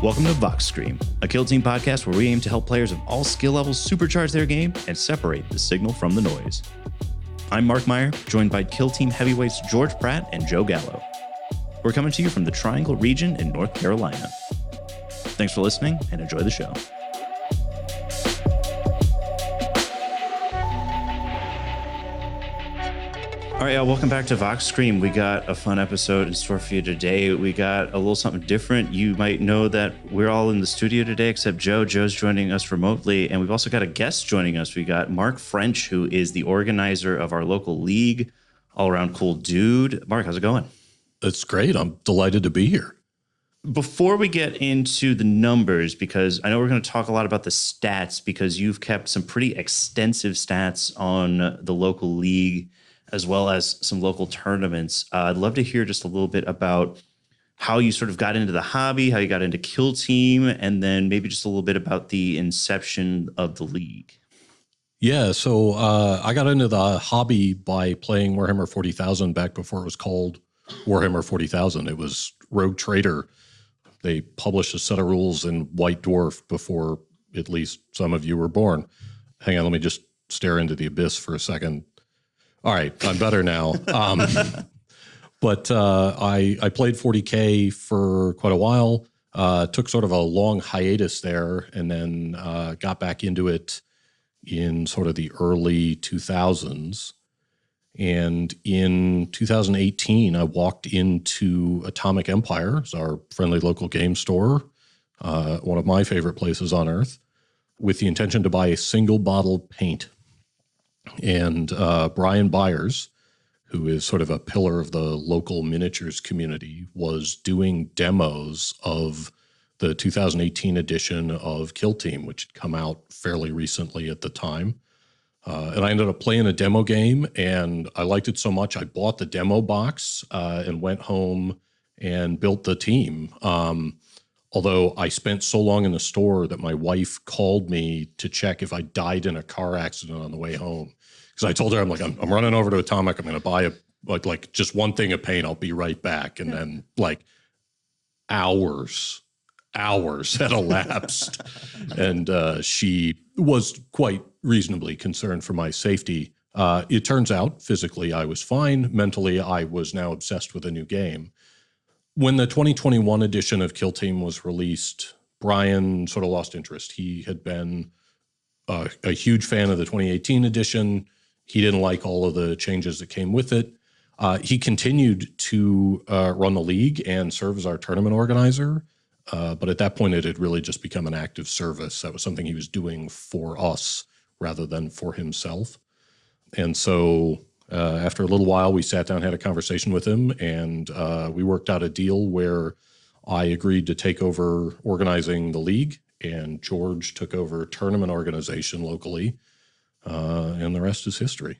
Welcome to Vox Scream, a Kill Team podcast where we aim to help players of all skill levels supercharge their game and separate the signal from the noise. I'm Mark Meyer, joined by Kill Team heavyweights George Pratt and Joe Gallo. We're coming to you from the Triangle region in North Carolina. Thanks for listening and enjoy the show. All right, y'all, welcome back to Vox Scream. We got a fun episode in store for you today. We got a little something different. You might know that we're all in the studio today except Joe. Joe's joining us remotely, and we've also got a guest joining us. We got Mark French, who is the organizer of our local league, all-around cool dude. Mark, how's it going? It's great. I'm delighted to be here. Before we get into the numbers, because I know we're going to talk a lot about the stats, because you've kept some pretty extensive stats on the local league, as well as some local tournaments. I'd love to hear just a little bit about how you sort of got into the hobby, how you got into Kill Team, and then maybe just a little bit about the inception of the league. Yeah, so I got into the hobby by playing Warhammer 40,000 back before it was called Warhammer 40,000. It was Rogue Trader. They published a set of rules in White Dwarf before at least some of you were born. Hang on, let me just stare into the abyss for a second. All right, I'm better now. But I played 40K for quite a while, took sort of a long hiatus there, and then got back into it in sort of the early 2000s. And in 2018, I walked into Atomic Empire, it's our friendly local game store, one of my favorite places on earth, with the intention to buy a single bottle paint. And Brian Byers, who is sort of a pillar of the local miniatures community, was doing demos of the 2018 edition of Kill Team, which had come out fairly recently at the time. And I ended up playing a demo game, and I liked it so much, I bought the demo box and went home and built the team. Although I spent so long in the store that my wife called me to check if I died in a car accident on the way home. Because I told her, I'm running over to Atomic. I'm going to buy like just one thing of paint. I'll be right back. And then like hours had elapsed. And she was quite reasonably concerned for my safety. It turns out physically I was fine. Mentally, I was now obsessed with a new game. When the 2021 edition of Kill Team was released, Brian sort of lost interest. He had been a huge fan of the 2018 edition. He didn't like all of the changes that came with it. He continued to run the league and serve as our tournament organizer. But at that point, it had really just become an active service. That was something he was doing for us rather than for himself. And so after a little while, we sat down, had a conversation with him, and we worked out a deal where I agreed to take over organizing the league, and George took over tournament organization locally, and the rest is history.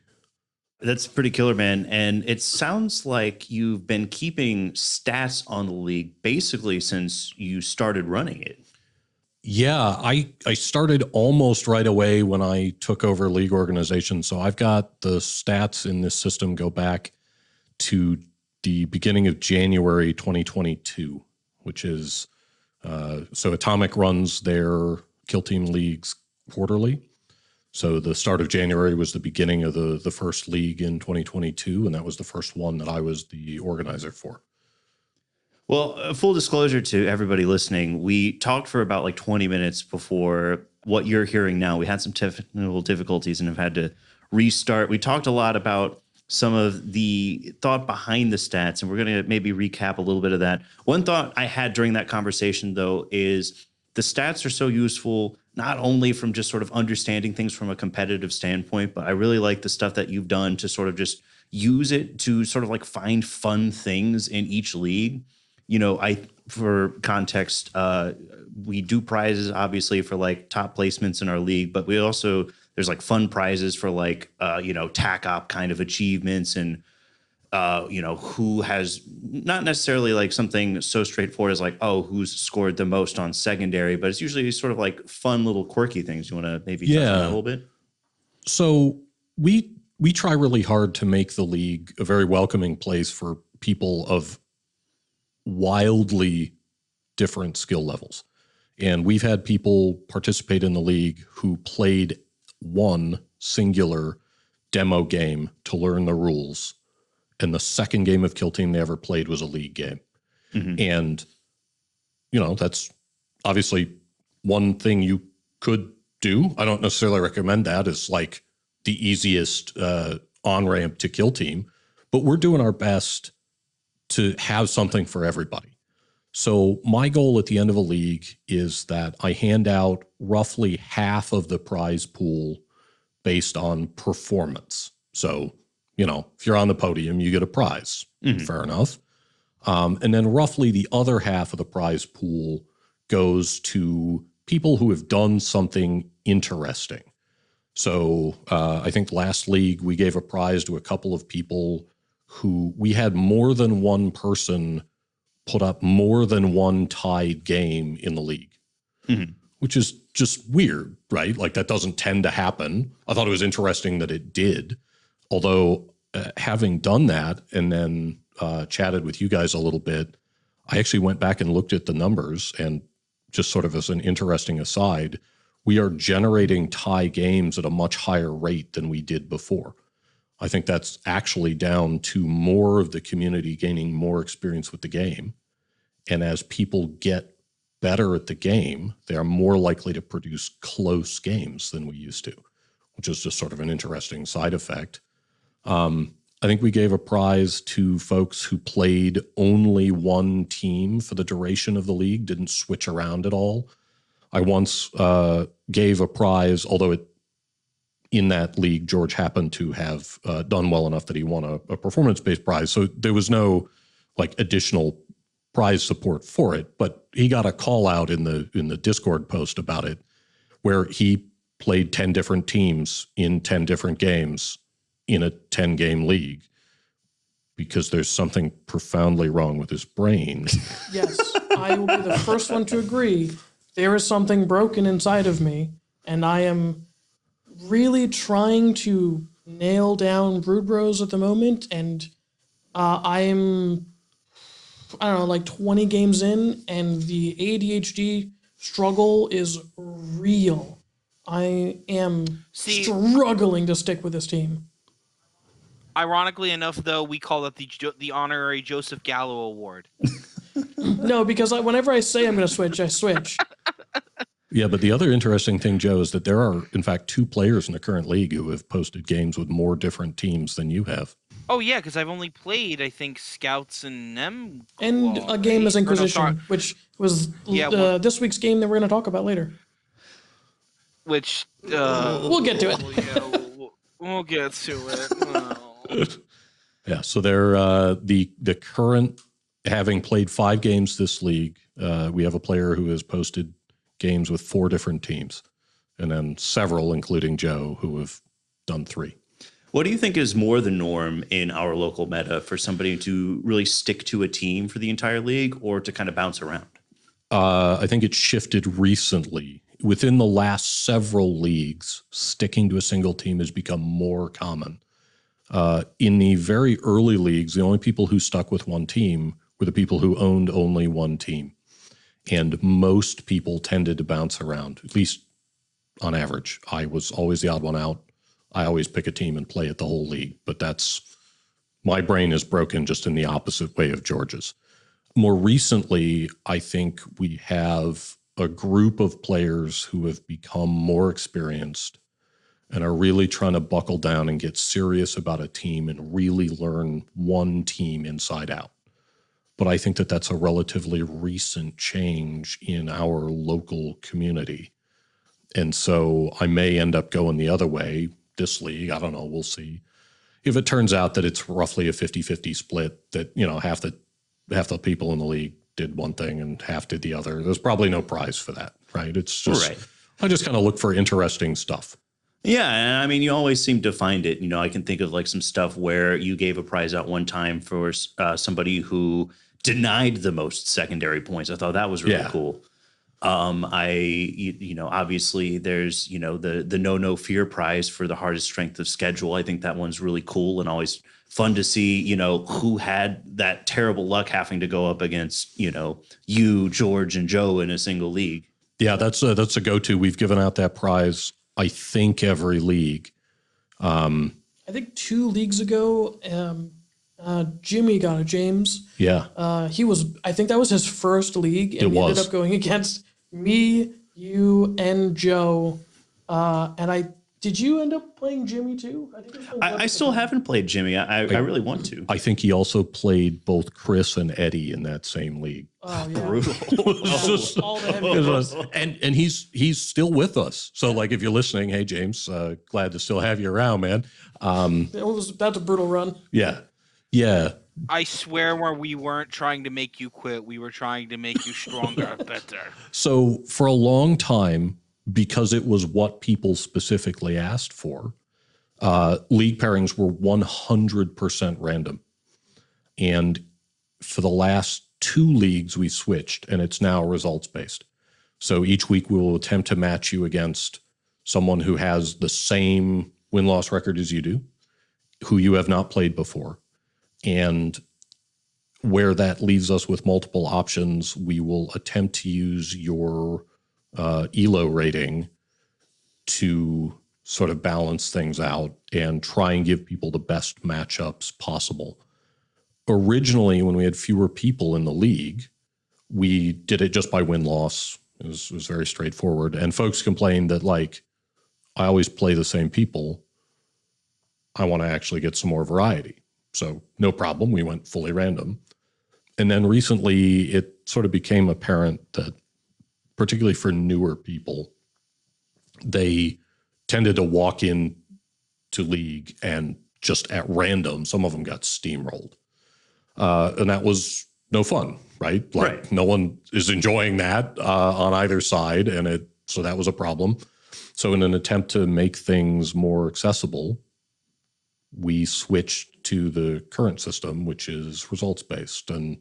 That's pretty killer, man. And it sounds like you've been keeping stats on the league basically since you started running it. Yeah, I started almost right away when I took over league organization. So I've got the stats in this system go back to the beginning of January 2022, which is, so Atomic runs their Kill Team leagues quarterly. So the start of January was the beginning of the first league in 2022, and that was the first one that I was the organizer for. Well, full disclosure to everybody listening, we talked for about like 20 minutes before what you're hearing now. We had some technical difficulties and have had to restart. We talked a lot about some of the thought behind the stats, and we're going to maybe recap a little bit of that. One thought I had during that conversation, though, is the stats are so useful, not only from just sort of understanding things from a competitive standpoint, but I really like the stuff that you've done to sort of just use it to sort of like find fun things in each league. You know, for context, we do prizes obviously for like top placements in our league, but we also, there's like fun prizes for like, TAC op kind of achievements and, who has not necessarily like something so straightforward as like, oh, who's scored the most on secondary, but it's usually sort of like fun little quirky things. You want to maybe touch on that a little bit? So we try really hard to make the league a very welcoming place for people of wildly different skill levels. And we've had people participate in the league who played one singular demo game to learn the rules. And the second game of Kill Team they ever played was a league game. And, that's obviously one thing you could do. I don't necessarily recommend that as like the easiest on-ramp to Kill Team, but we're doing our best to have something for everybody. So my goal at the end of a league is that I hand out roughly half of the prize pool based on performance. So, if you're on the podium, you get a prize. Fair enough. And then roughly the other half of the prize pool goes to people who have done something interesting. So I think last league we gave a prize to a couple of people who we had more than one person put up more than one tied game in the league, which is just weird, right? Like that doesn't tend to happen. I thought it was interesting that it did. Although having done that and then chatted with you guys a little bit, I actually went back and looked at the numbers, and just sort of as an interesting aside, we are generating tie games at a much higher rate than we did before. I think that's actually down to more of the community gaining more experience with the game. And as people get better at the game, they are more likely to produce close games than we used to, which is just sort of an interesting side effect. I think we gave a prize to folks who played only one team for the duration of the league, didn't switch around at all. I once gave a prize, although in that league, George happened to have done well enough that he won a performance-based prize. So there was no additional prize support for it, but he got a call out in the Discord post about it, where he played 10 different teams in 10 different games in a 10-game league because there's something profoundly wrong with his brain. Yes, I will be the first one to agree. There is something broken inside of me, and I am really trying to nail down Brood Bros at the moment, and I'm, I don't know, like 20 games in, and the ADHD struggle is real. I am struggling to stick with this team. Ironically enough, though, we call that the honorary Joseph Gallo Award. No, because whenever I say I'm going to switch, I switch. Yeah, but the other interesting thing, Joe, is that there are, in fact, 2 players in the current league who have posted games with more different teams than you have. Oh, yeah, because I've only played, I think, Scouts and M. And a game as Inquisition, which was this week's game that we're going to talk about later. Which... we'll get to it. We'll get to it. Yeah, so they're the current, having played 5 games this league, we have a player who has posted games with 4 different teams, and then several, including Joe, who have done 3. What do you think is more the norm in our local meta for somebody to really stick to a team for the entire league or to kind of bounce around? I think it's shifted recently. Within the last several leagues, sticking to a single team has become more common. In the very early leagues, the only people who stuck with one team were the people who owned only one team. And most people tended to bounce around, at least on average. I was always the odd one out. I always pick a team and play it the whole league. But my brain is broken just in the opposite way of George's. More recently, I think we have a group of players who have become more experienced and are really trying to buckle down and get serious about a team and really learn one team inside out. But I think that that's a relatively recent change in our local community. And so I may end up going the other way this league. I don't know. We'll see. If it turns out that it's roughly a 50-50 split, that, half the people in the league did one thing and half did the other, there's probably no prize for that, right? It's just, right. I just kind of look for interesting stuff. Yeah, and I mean, you always seem to find it. I can think of like some stuff where you gave a prize out one time for somebody who denied the most secondary points. I thought that was really cool. Obviously there's, the no fear prize for the hardest strength of schedule. I think that one's really cool and always fun to see, you know, who had that terrible luck having to go up against, you know, you, George, and Joe in a single league. Yeah, that's a go-to. We've given out that prize, I think, every league. I think 2 leagues ago, Jimmy got it, James. Yeah. I think that was his first league, and he ended up going against me, you, and Joe. Did you end up playing Jimmy too? I think I still haven't played Jimmy. I really want to. I think he also played both Chris and Eddie in that same league. Oh, yeah. Brutal. All the heavy hitters. And he's still with us. So like if you're listening, hey James, glad to still have you around, man. That's a brutal run. Yeah. Yeah. I swear when we weren't trying to make you quit, we were trying to make you stronger, better. So for a long time, because it was what people specifically asked for, league pairings were 100% random. And for the last 2 leagues, we switched, and it's now results-based. So each week we will attempt to match you against someone who has the same win-loss record as you do, who you have not played before. And where that leaves us with multiple options, we will attempt to use your ELO rating to sort of balance things out and try and give people the best matchups possible. Originally, when we had fewer people in the league, we did it just by win-loss. It was very straightforward. And folks complained that, like, I always play the same people. I want to actually get some more variety. So no problem. We went fully random. And then recently, it sort of became apparent that, particularly for newer people, they tended to walk in to league and just at random, some of them got steamrolled. And that was no fun, right? Like no one is enjoying that on either side. And so that was a problem. So in an attempt to make things more accessible, we switched to the current system, which is results-based. And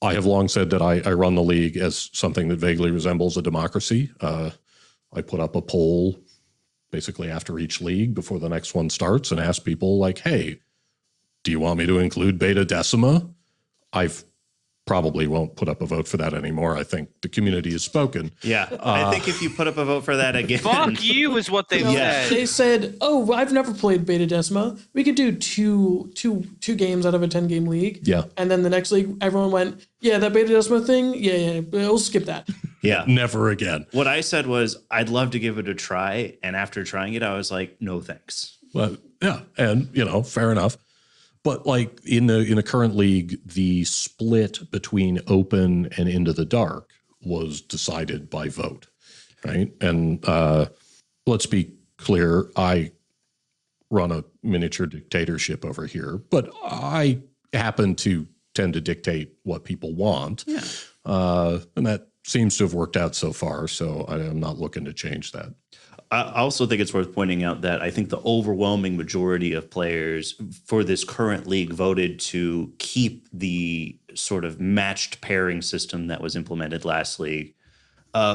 I have long said that I run the league as something that vaguely resembles a democracy. I put up a poll basically after each league before the next one starts and ask people like, hey, do you want me to include Beta Decima? I've probably won't put up a vote for that anymore. I think the community has spoken. Yeah, I think if you put up a vote for that again, Fuck you is what they said. They said, "Oh, I've never played Beta Decima. We could do two games out of a 10-game league." Yeah, and then the next league, everyone went, "Yeah, that Beta Decima thing. Yeah, we'll skip that." Yeah, never again. What I said was, I'd love to give it a try, and after trying it, I was like, no thanks. Well, yeah, and fair enough. But like in the current league, the split between open and into the dark was decided by vote, right? And let's be clear, I run a miniature dictatorship over here, but I happen to tend to dictate what people want. Yeah. And that seems to have worked out so far, so I'm not looking to change that. I also think it's worth pointing out that I think the overwhelming majority of players for this current league voted to keep the sort of matched pairing system that was implemented last league.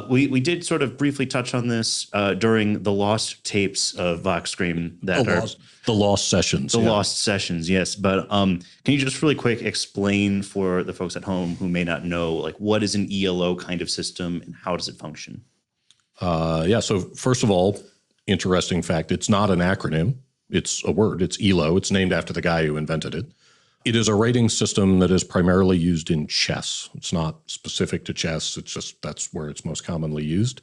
We did sort of briefly touch on this during the lost tapes of Vox Scream. The lost sessions. The lost sessions, yes. But can you just really quick explain for the folks at home who may not know, like, what is an ELO kind of system and how does it function? So first of all, interesting fact, it's not an acronym. It's a word. It's ELO. It's named after the guy who invented it. It is a rating system that is primarily used in chess. It's not specific to chess. It's just that's where it's most commonly used.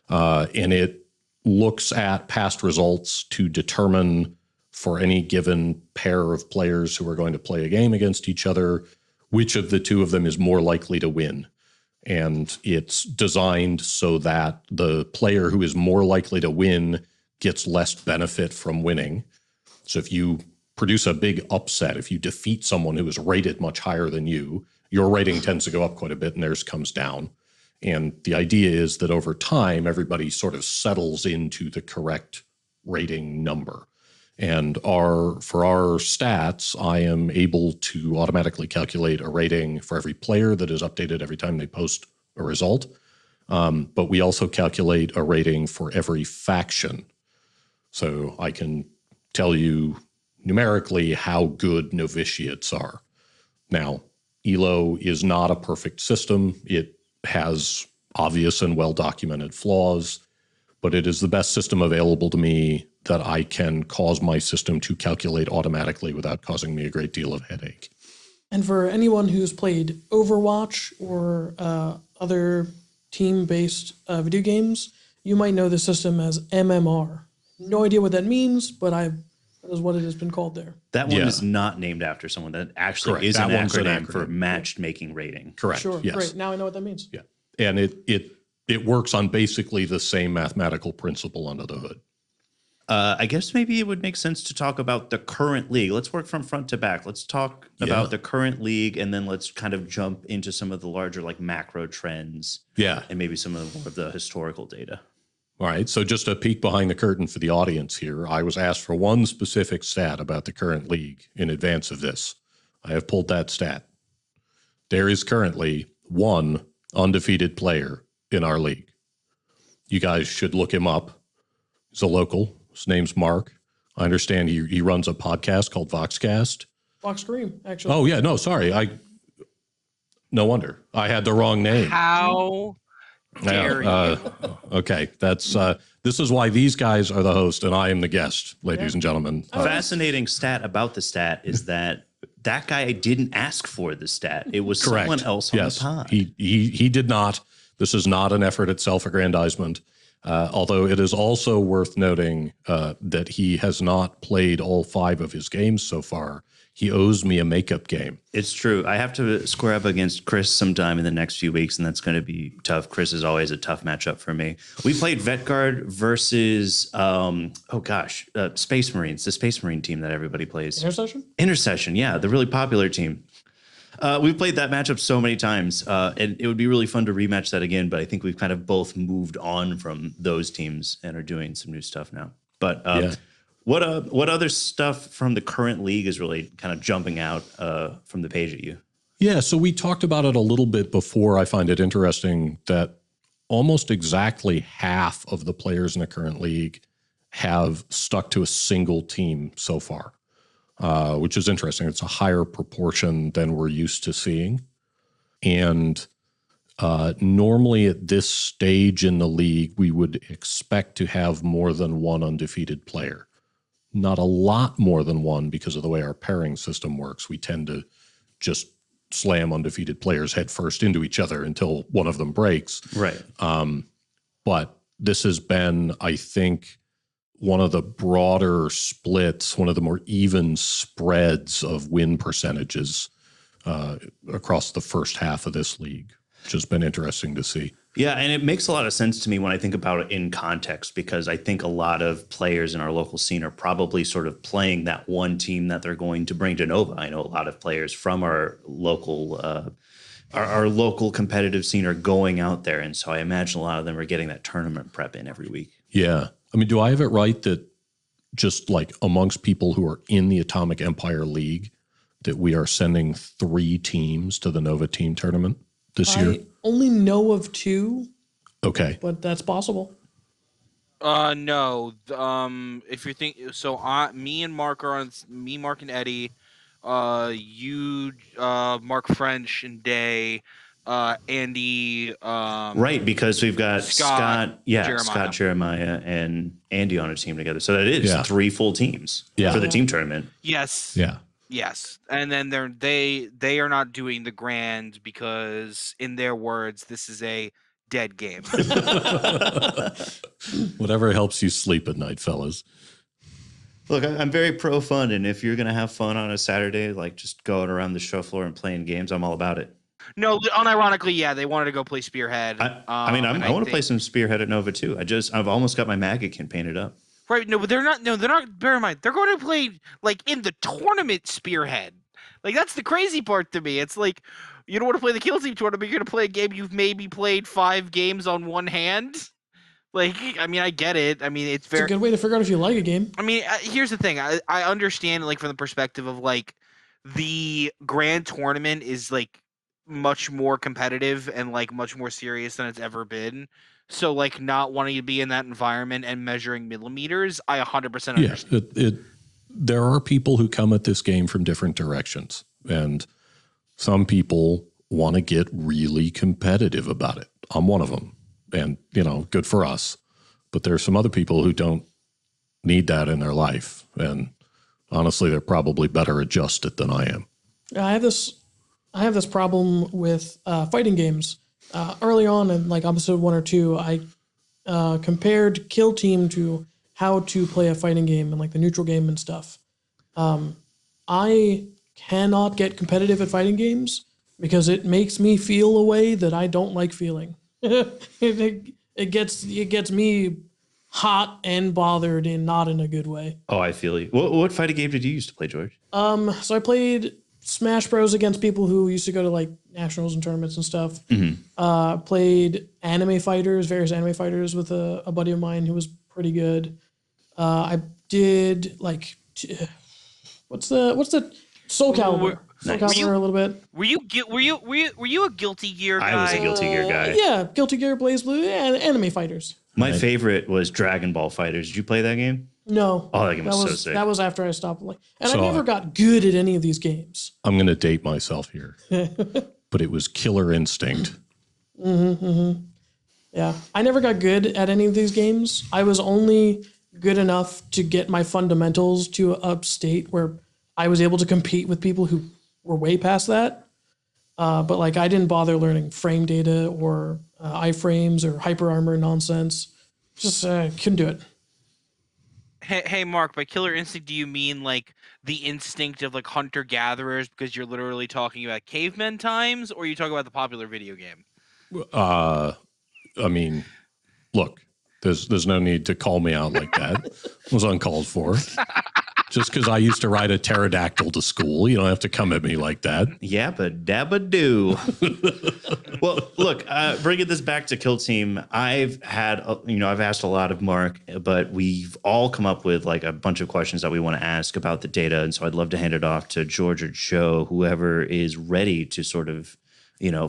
And it looks at past results to determine for any given pair of players who are going to play a game against each other, which of the two of them is more likely to win. And it's designed so that the player who is more likely to win gets less benefit from winning. So if you produce a big upset, if you defeat someone who is rated much higher than you, your rating tends to go up quite a bit and theirs comes down. And the idea is that over time, everybody sort of settles into the correct rating number. And for our stats, I am able to automatically calculate a rating for every player that is updated every time they post a result. But we also calculate a rating for every faction. So I can tell you numerically how good novitiates are. Now, ELO is not a perfect system. It has obvious and well-documented flaws, but it is the best system available to me that I can cause my system to calculate automatically without causing me a great deal of headache. And for anyone who's played Overwatch or other team-based video games, you might know the system as MMR. No idea what that means, but that is what it has been called there. That one is not named after someone. That actually Correct. is That an one's an acronym acronym. for matchmaking rating. Correct. Sure, Yes. great. Now I know what that means. Yeah. And it works on basically the same mathematical principle under the hood. I guess maybe it would make sense to talk about the current league. Let's work from front to back. Let's talk about the current league, and then let's kind of jump into some of the larger like macro trends. Yeah. And maybe some of the historical data. All right. So just a peek behind the curtain for the audience here. I was asked for one specific stat about the current league in advance of this. I have pulled that stat. There is currently one undefeated player in our league. You guys should look him up. He's a local. His name's Mark. I understand he runs a podcast called Voxcast. Vox Cream, actually. Oh, yeah. No, sorry. No wonder. I had the wrong name. How dare you? Okay. That's this is why these guys are the host and I am the guest, ladies and gentlemen. Fascinating stat about the stat is that guy didn't ask for the stat. It was Correct. someone else on Yes. the pod. He did not. This is not an effort at self-aggrandizement. Although it is also worth noting that he has not played all 5 of his games so far. He owes me a makeup game. It's true. I have to square up against Chris sometime in the next few weeks, and that's going to be tough. Chris is always a tough matchup for me. We played Vetguard versus, Space Marines, the Space Marine team that everybody plays. Intercession, yeah, the really popular team. We've played that matchup so many times, and it would be really fun to rematch that again, but I think we've kind of both moved on from those teams and are doing some new stuff now. But what other stuff from the current league is really kind of jumping out from the page at you? Yeah, so we talked about it a little bit before. I find it interesting that almost exactly half of the players in the current league have stuck to a single team so far. Which is interesting. It's a higher proportion than we're used to seeing. And normally at this stage in the league, we would expect to have more than one undefeated player. Not a lot more than one because of the way our pairing system works. We tend to just slam undefeated players head first into each other until one of them breaks. Right. But this has been, I think, one of the broader splits, one of the more even spreads of win percentages across the first half of this league, which has been interesting to see. Yeah, and it makes a lot of sense to me when I think about it in context, because I think a lot of players in our local scene are probably sort of playing that one team that they're going to bring to Nova. I know a lot of players from our local our local competitive scene are going out there, and so I imagine a lot of them are getting that tournament prep in every week. Yeah. I mean, do I have it right that just like amongst people who are in the Atomic Empire League, that we are sending 3 teams to the Nova Team Tournament this year? I only know of 2. Okay. But that's possible. No. If you're thinking, so me and Mark are on. Me, Mark, and Eddie. You, Mark French and Day. Andy. Right, because we've got Scott Jeremiah, and Andy on a team together. So that is 3 full teams for the team tournament. Yes. Yeah. Yes, and then they are not doing the grand because, in their words, this is a dead game. Whatever helps you sleep at night, fellas. Look, I'm very pro fun, and if you're going to have fun on a Saturday, like just going around the show floor and playing games, I'm all about it. No, unironically, yeah, they wanted to go play Spearhead. I want to play some Spearhead at Nova too. I've almost got my Magakin painted up. Right, no, but they're not. No, they're not. Bear in mind, they're going to play like in the tournament Spearhead. Like that's the crazy part to me. It's like you don't want to play the Kill Team tournament. You're going to play a game you've maybe played 5 games on one hand. Like, I mean, I get it. I mean, it's a good way to figure out if you like a game. I mean, here's the thing. I understand, like, from the perspective of like the grand tournament is like much more competitive and like much more serious than it's ever been. So, like, not wanting to be in that environment and measuring millimeters, I 100% understand. Yeah, there are people who come at this game from different directions, and some people want to get really competitive about it. I'm one of them, and good for us. But there's some other people who don't need that in their life, and honestly, they're probably better adjusted than I am. I have this problem with fighting games. Early on in like episode 1 or 2, I compared Kill Team to how to play a fighting game and like the neutral game and stuff. I cannot get competitive at fighting games because it makes me feel a way that I don't like feeling. It gets me hot and bothered and not in a good way. Oh, I feel you. What fighting game did you used to play, George? So I played Smash Bros against people who used to go to like nationals and tournaments and stuff. Played various anime fighters with a buddy of mine who was pretty good. I did like what's the Soul Calibur? Soul Calibur a little bit. Were you a Guilty Gear guy? I was a Guilty Gear guy. Yeah, Guilty Gear, Blaze Blue, and anime fighters. My favorite was Dragon Ball Fighters. Did you play that game? No. Oh, that game was so sick. That was after I stopped playing. And I never got good at any of these games. I'm going to date myself here, but it was Killer Instinct. Yeah. I never got good at any of these games. I was only good enough to get my fundamentals to an up state where I was able to compete with people who were way past that. But like I didn't bother learning frame data or iframes or hyper armor nonsense. Just couldn't do it. Hey, Mark, by Killer Instinct, do you mean like the instinct of like hunter-gatherers because you're literally talking about cavemen times, or are you talking about the popular video game? I mean, look, there's no need to call me out like that. It was uncalled for. Just because I used to ride a pterodactyl to school, you don't have to come at me like that. Yabba dabba do. Well, look, bringing this back to Kill Team, I've asked a lot of Mark, but we've all come up with like a bunch of questions that we want to ask about the data. And so I'd love to hand it off to George or Joe, whoever is ready to sort of,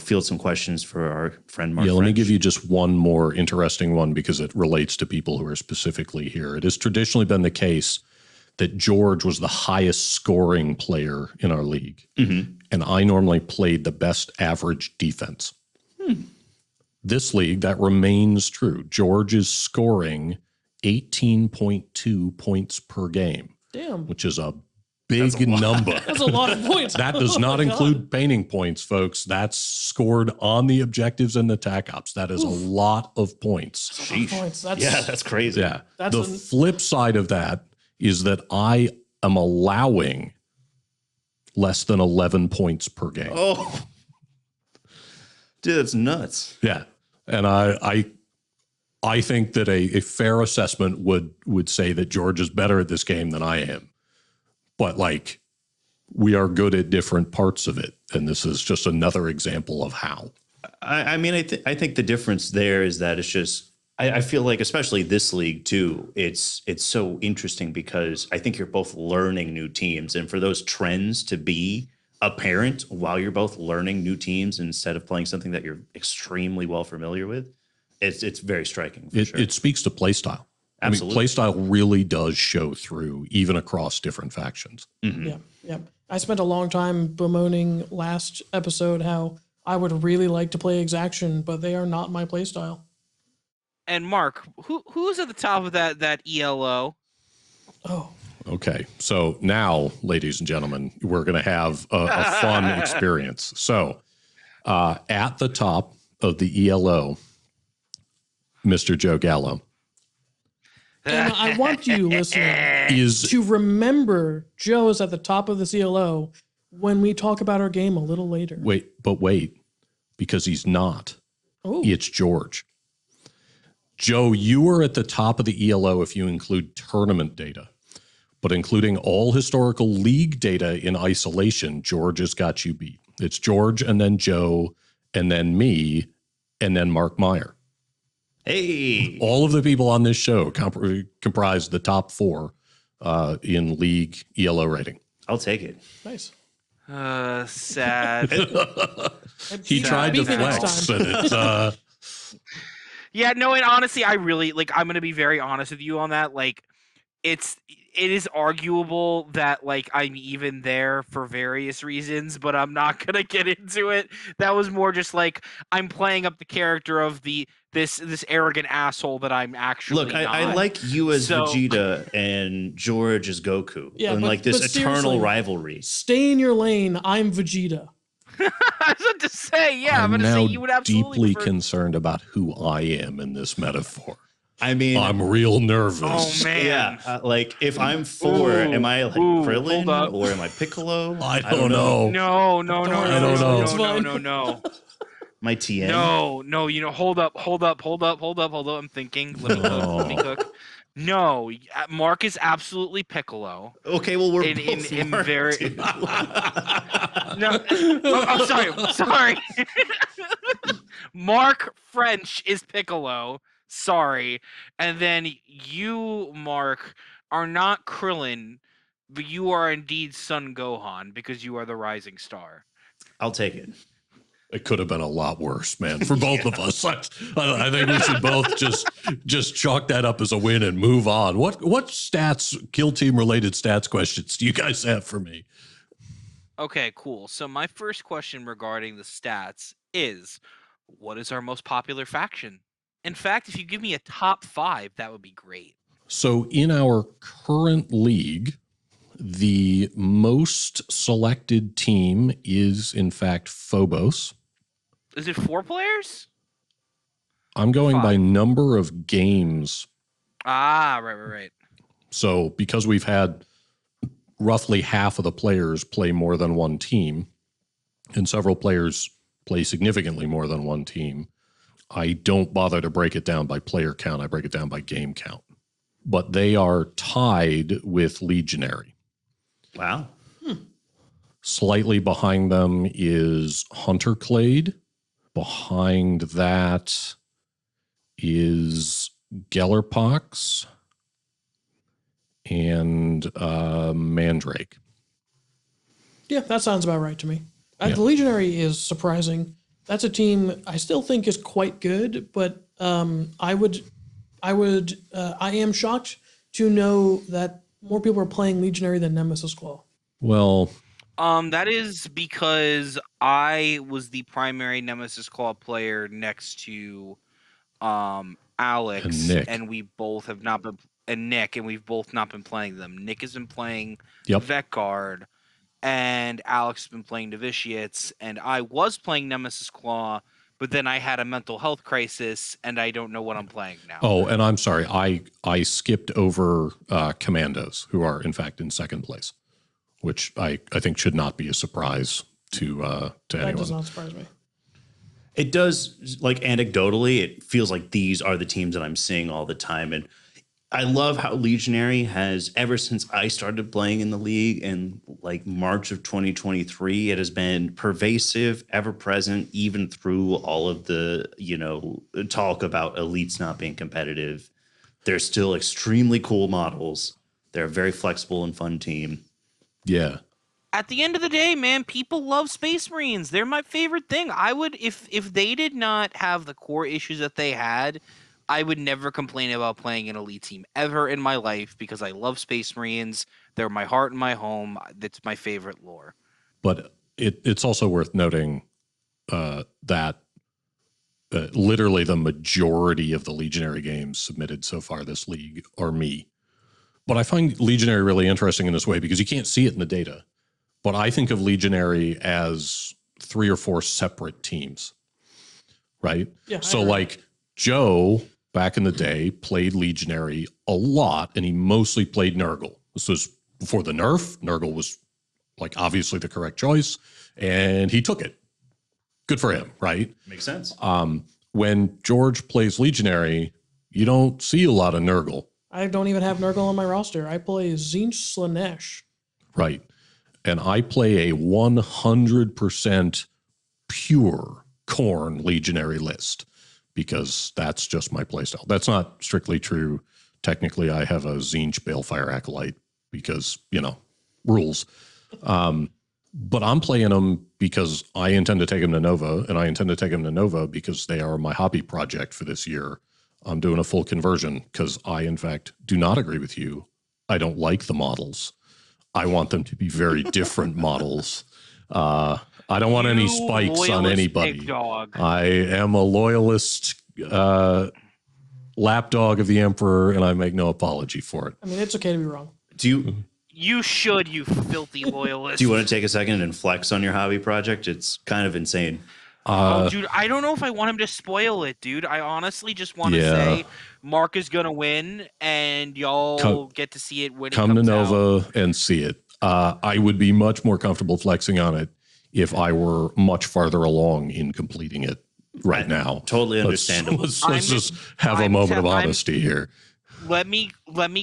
field some questions for our friend Mark. Yeah, let me give you just one more interesting one because it relates to people who are specifically here. It has traditionally been the case that George was the highest scoring player in our league. And I normally played the best average defense. This league, that remains true. George is scoring 18.2 points per game. Damn. Which is a big number. That's a lot of points. That does not include painting points, folks. That's scored on the objectives and the attack ops. That is a lot of points. Points. That's crazy. Yeah. The flip side of that is that I am allowing less than 11 points per game. Oh, dude, that's nuts. Yeah. And I think that a fair assessment would say that George is better at this game than I am. But like, we are good at different parts of it. And this is just another example of how. I think the difference there is that it's just, I feel like, especially this league too, it's so interesting because I think you're both learning new teams, and for those trends to be apparent while you're both learning new teams instead of playing something that you're extremely well familiar with, it's very striking. It speaks to play style. Absolutely. I mean, play style really does show through even across different factions. Yeah. I spent a long time bemoaning last episode how I would really like to play Exaction, but they are not my play style. And Mark, who's at the top of that ELO? Oh. Okay. So now, ladies and gentlemen, we're going to have a fun experience. So at the top of the ELO, Mr. Joe Gallo. And I want you, listener, to remember Joe is at the top of the CLO when we talk about our game a little later. Wait, because he's not. Oh. It's George. Joe, you are at the top of the ELO if you include tournament data. But including all historical league data in isolation, George has got you beat. It's George and then Joe and then me and then Mark Meyer. Hey. All of the people on this show comprise the top 4 in league ELO rating. I'll take it. Nice. Sad. He tried to flex, but it's... Yeah, no, and honestly, I really, like, I'm going to be very honest with you on that. Like, it is arguable that like I'm even there for various reasons, but I'm not gonna get into it. That was more just like I'm playing up the character of this arrogant asshole that I'm actually Look, not. I like you as So- Vegeta and George as Goku, Yeah, and but- like this but eternal seriously, rivalry. Stay in your lane. I'm Vegeta. I was about to say, yeah, I'm I'm gonna say now you would absolutely deeply prefer- concerned about who I am in this metaphor. I mean, I'm real nervous. Oh man. yeah, like if I'm 4, Ooh, am I like ooh, Krillin hold up. or am I Piccolo? I don't know. No, Don't worry, I don't know. it's fine. no. My TN? No, you know, hold up. I'm thinking. Let me cook. No, Mark is absolutely Piccolo. Okay, well we're In- both in Mark, very- dude. No, I'm sorry. Mark French is Piccolo. Sorry. And then you, Mark, are not Krillin, but you are indeed Son Gohan because you are the rising star. I'll take it. It could have been a lot worse, man, for both of us. I think we should both just chalk that up as a win and move on. What stats, kill team related stats questions do you guys have for me? Okay, cool. So my first question regarding the stats is, what is our most popular faction? In fact, if you give me a top 5, that would be great. So in our current league, the most selected team is in fact Phobos. Is it 4 players? I'm going by 5. number of games. Ah, right. So because we've had roughly half of the players play more than one team, and several players play significantly more than one team, I don't bother to break it down by player count. I break it down by game count. But they are tied with Legionary. Wow. Slightly behind them is Hunter Clade. Behind that is Gellerpox and Mandrake. Yeah, that sounds about right to me. Yeah. The Legionary is surprising. That's a team I still think is quite good, but I am shocked to know that more people are playing Legionary than Nemesis Claw. Well, That is because I was the primary Nemesis Claw player next to Alex, And Nick. and we both have not been and Nick, and we've both not been playing them. Nick has been playing Yep. Vet Guard, and Alex has been playing Novitiates, and I was playing Nemesis Claw, but then I had a mental health crisis, and I don't know what I'm playing now. oh, and I'm sorry, I skipped over Commandos, who are in fact in second place, which I think should not be a surprise to That anyone. does not surprise me. It does, like anecdotally, it feels like these are the teams that I'm seeing all the time. And I love how Legionary has, ever since I started playing in the league in like March of 2023, it has been pervasive, ever present, even through all of the, talk about elites not being competitive. They're still extremely cool models. They're a very flexible and fun team. Yeah. At the end of the day, man, people love Space Marines. They're my favorite thing. I would, if they did not have the core issues that they had, I would never complain about playing an elite team ever in my life because I love Space Marines. They're my heart and my home. That's my favorite lore. But it's also worth noting that literally the majority of the Legionary games submitted so far this league are me. But I find Legionary really interesting in this way because you can't see it in the data. But I think of Legionary as 3 or 4 separate teams, right? Yeah, I So agree. like Joe back in the day played Legionary a lot, and he mostly played Nurgle. This was before the nerf. Nurgle was like obviously the correct choice, and he took it. Good for him, right? Makes sense. When George plays Legionary, you don't see a lot of Nurgle, I don't even have Nurgle on my roster. I play Zinch Slanesh. right? And I play a 100% pure Khorne Legionary list because that's just my playstyle. That's not strictly true. Technically, I have a Zinch Balefire Acolyte because, rules. But I'm playing them because I intend to take them to Nova, and I intend to take them to Nova because they are my hobby project for this year. I'm doing a full conversion because I, in fact, do not agree with you I don't like the models. I want them to be very different models. I don't want any spikes on loyalist anybody. pig dog. I am a loyalist lapdog of the Emperor, and I make no apology for it. I mean, it's okay to be wrong. You should, you filthy loyalist. Do you want to take a second and flex on your hobby project? It's kind of insane. Oh, dude, I don't know if I want him to spoil it, dude. I honestly just want to say Mark is going to win, and y'all get to see it when it comes out. Come to Nova and see it. I would be much more comfortable flexing on it if I were much farther along in completing it right now. Totally understandable. Let's just have a moment of honesty here. Let me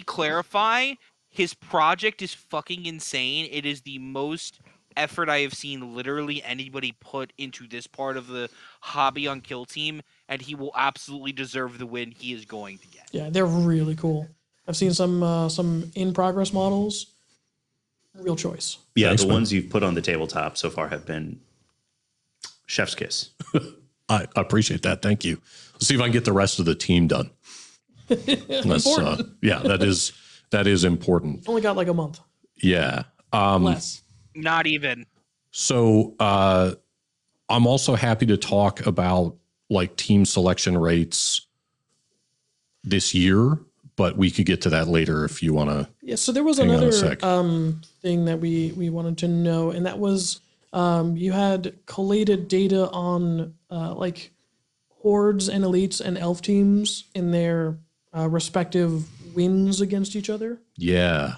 clarify. His project is fucking insane. It is the most effort I have seen literally anybody put into this part of the hobby on Kill Team, and he will absolutely deserve the win he is going to get. Yeah, they're really cool. I've seen some in-progress models. Real choice. Yeah, Thanks, the man. ones you've put on the tabletop so far have been chef's kiss. I appreciate that. Thank you. Let's see if I can get the rest of the team done. Important. Yeah, that is important. Only got like a month. Yeah. Less. Not even. So I'm also happy to talk about like team selection rates this year, but we could get to that later if you want to. Yeah, so there was hang on a another sec. thing that we wanted to know, and that was you had collated data on like hordes and elites and elf teams in their respective wins against each other. Yeah.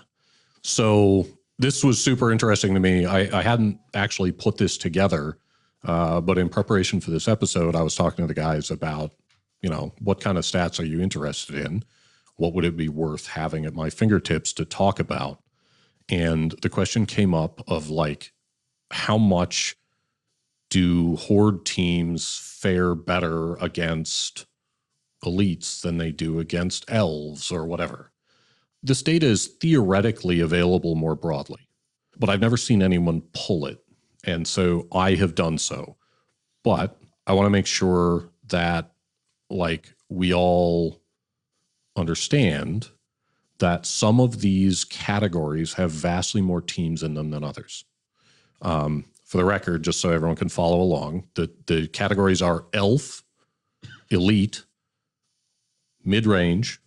So this was super interesting to me. I hadn't actually put this together, but in preparation for this episode, I was talking to the guys about, what kind of stats are you interested in? What would it be worth having at my fingertips to talk about? And the question came up of like, how much do horde teams fare better against elites than they do against elves or whatever? This data is theoretically available more broadly, but I've never seen anyone pull it. And so I have done so. But I want to make sure that like we all understand that some of these categories have vastly more teams in them than others. For the record, just so everyone can follow along, the categories are elf, elite, midrange,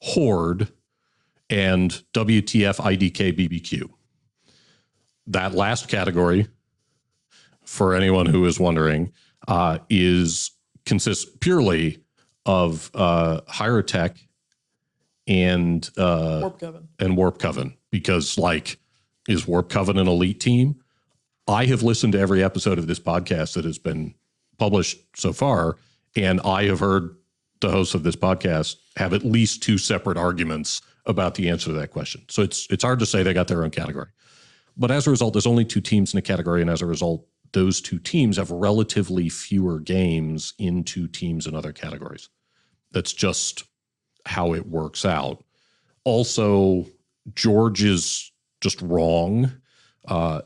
horde, and WTF IDK BBQ. That last category, for anyone who is wondering, consists purely of Hierotech and Warp Coven, because like, is Warp Coven an elite team? I have listened to every episode of this podcast that has been published so far, and I have heard the hosts of this podcast have at least two separate arguments about the answer to that question. So it's hard to say they got their own category. But as a result, there's only two teams in a category, and as a result, those two teams have relatively fewer games in two teams in other categories. That's just how it works out. Also, George is just wrong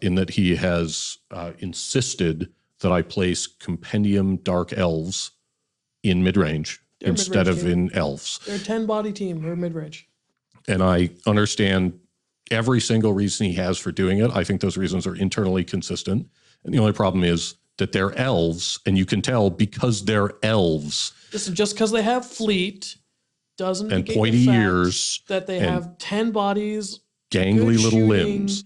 in that he has insisted that I place Compendium Dark Elves in midrange instead of in elves. They're a 10-body team. They're mid-range. And I understand every single reason he has for doing it. I think those reasons are internally consistent. And the only problem is that they're elves, and you can tell because they're elves. Listen, just because they have fleet doesn't and negate pointy the fact ears that they have 10 bodies, gangly good little shooting, limbs.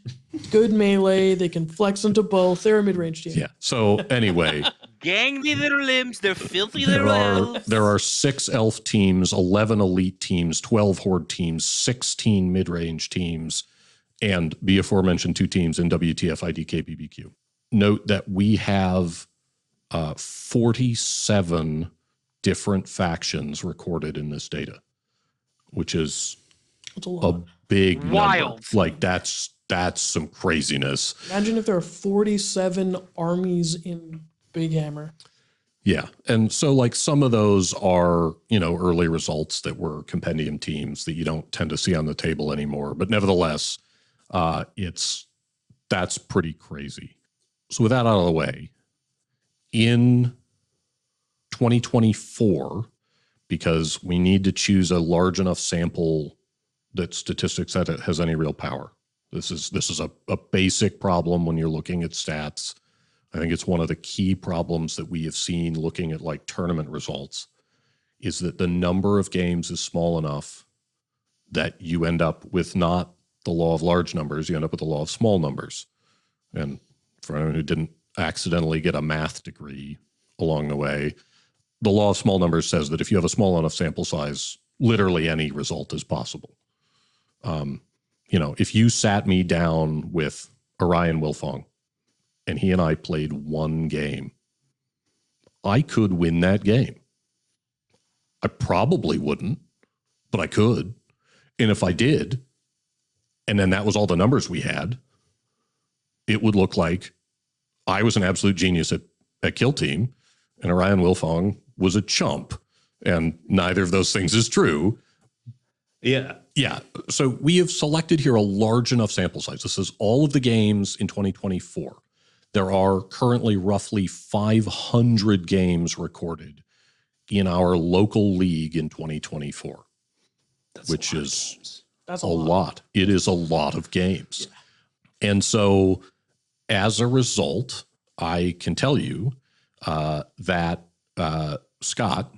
good melee. They can flex into both. They're a mid-range team. Yeah. So anyway, Gangly little limbs, they're filthy little elves. there are 6 elf teams, 11 elite teams, 12 horde teams, 16 mid-range teams, and the aforementioned 2 teams in WTF IDK BBQ. Note that we have 47 different factions recorded in this data, which is That's a lot. a big Wild. number. Like that's some craziness. Imagine if there are 47 armies in Big Hammer. Yeah. And so like some of those are, early results that were compendium teams that you don't tend to see on the table anymore. But nevertheless, that's pretty crazy. So with that out of the way, in 2024, because we need to choose a large enough sample that statistics has any real power. This is a basic problem when you're looking at stats. I think it's one of the key problems that we have seen looking at like tournament results is that the number of games is small enough that you end up with not the law of large numbers, you end up with the law of small numbers. And for anyone who didn't accidentally get a math degree along the way, the law of small numbers says that if you have a small enough sample size, literally any result is possible. If you sat me down with Orion Wilfong and he and I played one game, I could win that game. I probably wouldn't, but I could. And if I did, and then that was all the numbers we had, it would look like I was an absolute genius at Kill Team and Orion Wilfong was a chump. And neither of those things is true. Yeah. Yeah. So we have selected here a large enough sample size. This is all of the games in 2024. There are currently roughly 500 games recorded in our local league in 2024, which is That's a lot. It is a lot of games. Yeah. And so as a result, I can tell you that Scott,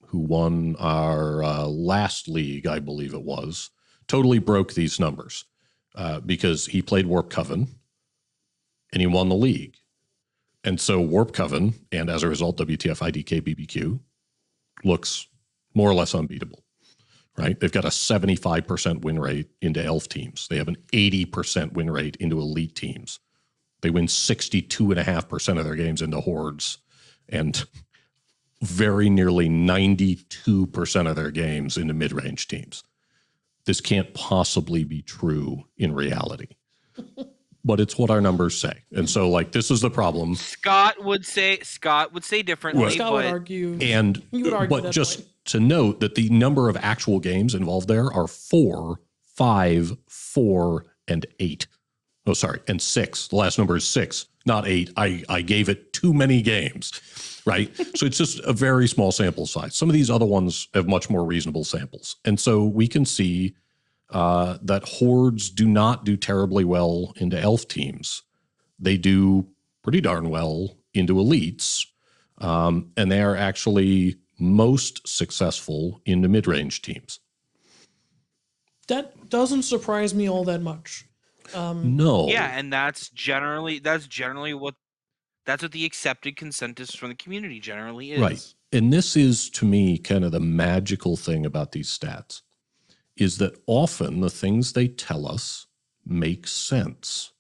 who won our last league, I believe it was, totally broke these numbers because he played Warp Coven and he won the league. And so Warp Coven, and as a result, WTF IDK BBQ, looks more or less unbeatable, right? They've got a 75% win rate into elf teams. They have an 80% win rate into elite teams. They win 62.5% of their games into hordes, and very nearly 92% of their games into mid-range teams. This can't possibly be true in reality. But it's what our numbers say. And so this is the problem. Scott would say differently. Well, Scott would argue. And you would argue but that just point. to note that the number of actual games involved there are 4, 5, 4, and 8. Oh, sorry, and 6. The last number is 6, not 8. I gave it too many games, right? So it's just a very small sample size. Some of these other ones have much more reasonable samples. And so we can see that hordes do not do terribly well into elf teams. They do pretty darn well into elites, and they are actually most successful into mid-range teams. That doesn't surprise me all that much. No. Yeah, and that's generally what the accepted consensus from the community generally is. Right. And this is, to me, kind of the magical thing about these stats, is that often the things they tell us make sense,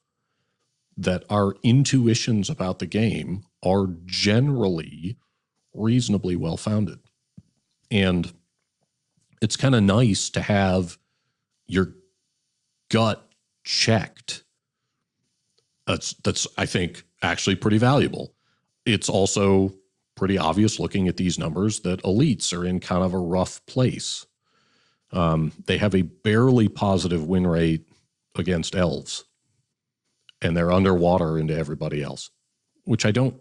that our intuitions about the game are generally reasonably well-founded. And it's kind of nice to have your gut checked. That's I think, actually pretty valuable. It's also pretty obvious looking at these numbers that elites are in kind of a rough place. They have a barely positive win rate against elves, and they're underwater into everybody else, which I don't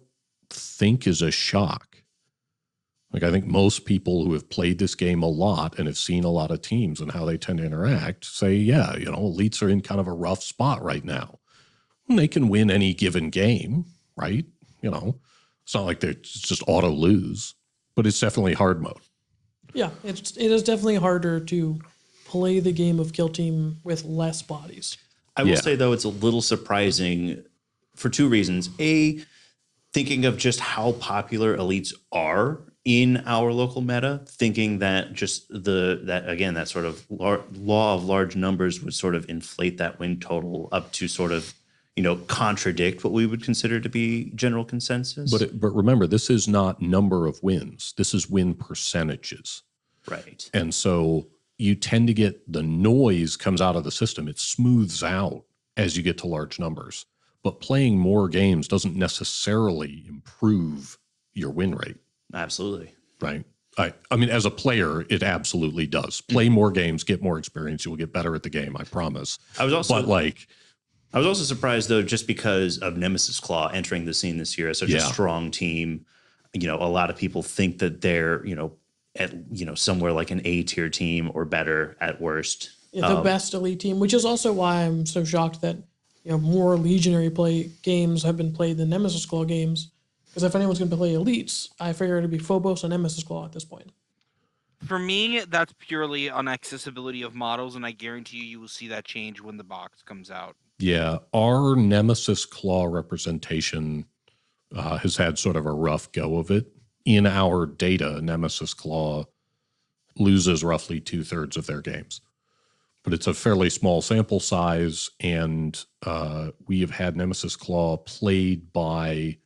think is a shock. I think most people who have played this game a lot and have seen a lot of teams and how they tend to interact say, yeah, elites are in kind of a rough spot right now. And they can win any given game, right? It's not like they're just auto lose, but it's definitely hard mode. Yeah, it is definitely harder to play the game of Kill Team with less bodies. I will say, though, it's a little surprising for two reasons. A, thinking of just how popular elites are in our local meta, thinking that just that sort of law of large numbers would sort of inflate that win total up to sort of, contradict what we would consider to be general consensus. But remember, this is not number of wins. This is win percentages. Right. And so you tend to get the noise comes out of the system. It smooths out as you get to large numbers. But playing more games doesn't necessarily improve your win rate. Absolutely. Right. I mean, as a player, it absolutely does. Play more games, get more experience. You will get better at the game, I promise. I was also surprised, though, just because of Nemesis Claw entering the scene this year as such a strong team. A lot of people think that they're, at somewhere like an A tier team or better at worst. Yeah, the best elite team, which is also why I'm so shocked that more Legionary play games have been played than Nemesis Claw games. Because if anyone's going to play elites, I figure it'd be Phobos and Nemesis Claw at this point. For me, that's purely on accessibility of models, and I guarantee you will see that change when the box comes out. Yeah, our Nemesis Claw representation has had sort of a rough go of it. In our data, Nemesis Claw loses roughly 2/3 of their games. But it's a fairly small sample size, and we have had Nemesis Claw played by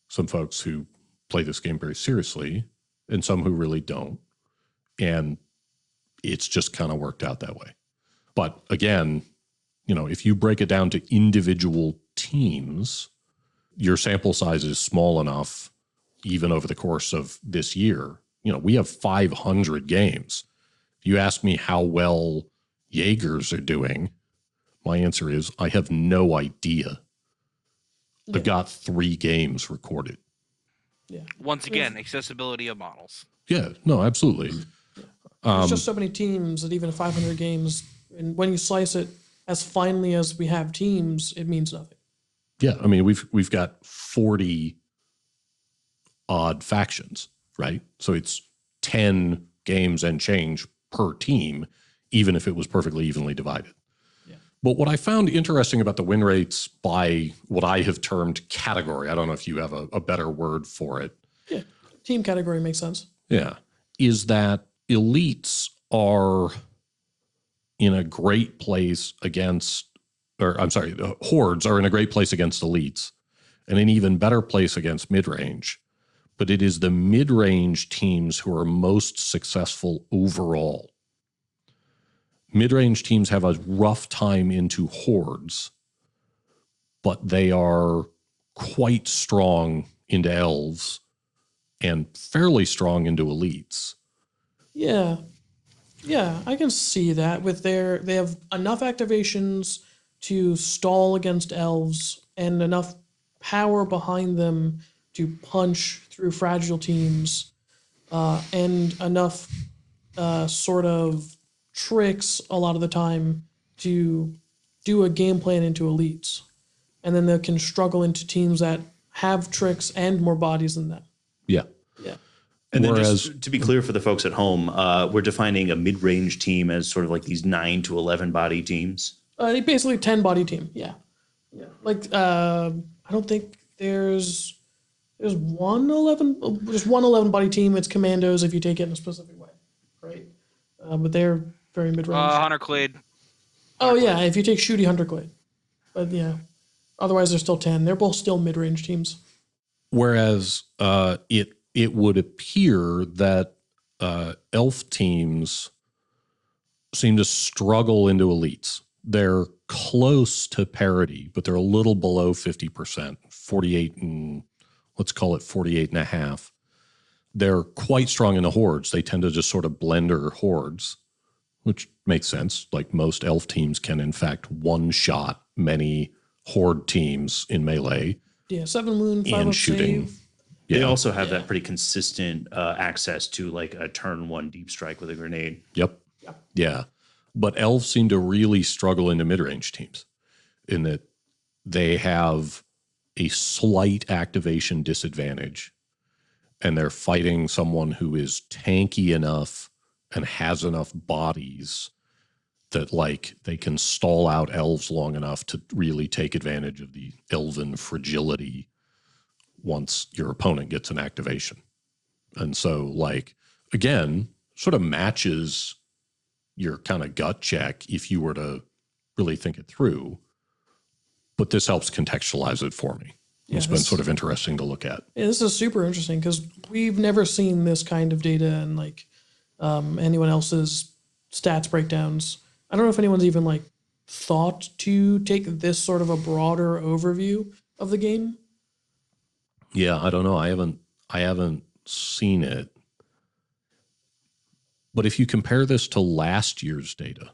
some folks who play this game very seriously and some who really don't. And it's just kind of worked out that way. But again, if you break it down to individual teams, your sample size is small enough, even over the course of this year. We have 500 games. If you ask me how well Jaegers are doing, my answer is I have no idea. I've got 3 games recorded. Yeah. Once again, accessibility of models. Yeah, no, absolutely. There's just so many teams that even 500 games, and when you slice it as finely as we have teams, it means nothing. Yeah, I mean, we've got 40 odd factions, right? So it's 10 games and change per team, even if it was perfectly evenly divided. Yeah. But what I found interesting about the win rates by what I have termed category, I don't know if you have a better word for it. Yeah, team category makes sense. Yeah, is that elites are in a great place against, hordes are in a great place against elites and an even better place against midrange. But it is the midrange teams who are most successful overall. Midrange teams have a rough time into hordes, but they are quite strong into elves and fairly strong into elites. Yeah. Yeah, I can see that with they have enough activations to stall against elves and enough power behind them to punch through fragile teams, and enough sort of tricks a lot of the time to do a game plan into elites. And then they can struggle into teams that have tricks and more bodies than them. Yeah. Yeah. And then just to be clear for the folks at home, we're defining a mid-range team as sort of like these 9 to 11 body teams. Basically 10 body team. Yeah. Yeah. Like, I don't think there's just one 11 body team. It's commandos if you take it in a specific way. Right. But they're very mid-range. Hunter Clade. Oh yeah. If you take Shooty, Hunter Clade. But yeah. Otherwise they're still 10. They're both still mid-range teams. Whereas it would appear that elf teams seem to struggle into elites. They're close to parity, but they're a little below 50%, 48 and let's call it 48 and a half. They're quite strong in the hordes. They tend to just sort of blender hordes, which makes sense. Like most elf teams can, in fact, one-shot many horde teams in melee. Yeah, 7 Moon, 5 and up shooting. save. They also have that pretty consistent access to like a turn 1 deep strike with a grenade. Yep. Yeah. But elves seem to really struggle into mid-range teams in that they have a slight activation disadvantage and they're fighting someone who is tanky enough and has enough bodies that like they can stall out elves long enough to really take advantage of the elven fragility once your opponent gets an activation. And so like, again, sort of matches your kind of gut check if you were to really think it through. But this helps contextualize it for me. Yeah, It's been sort of interesting to look at. Yeah, this is super interesting because we've never seen this kind of data in like anyone else's stats breakdowns. I don't know if anyone's even like thought to take this sort of a broader overview of the game. Yeah, I don't know. I haven't seen it. But if you compare this to last year's data,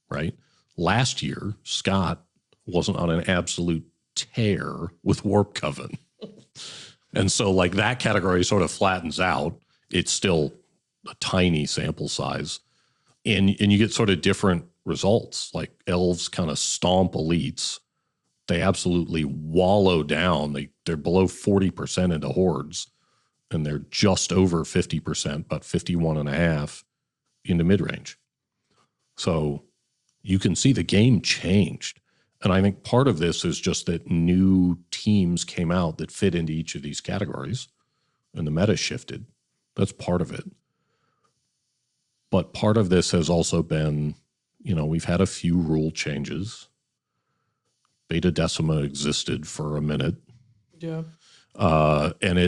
right? Last year, Scott wasn't on an absolute tear with Warp Coven. And so like that category sort of flattens out. It's still a tiny sample size. And you get sort of different results. Like elves kind of stomp elites. They absolutely wallow down. They're below 40% into hordes, and they're just over 50%, about 51.5 into midrange. So you can see the game changed. And I think part of this is just that new teams came out that fit into each of these categories, and the meta shifted. That's part of it. But part of this has also been, we've had a few rule changes. Beta Decima existed for a minute. Yeah. And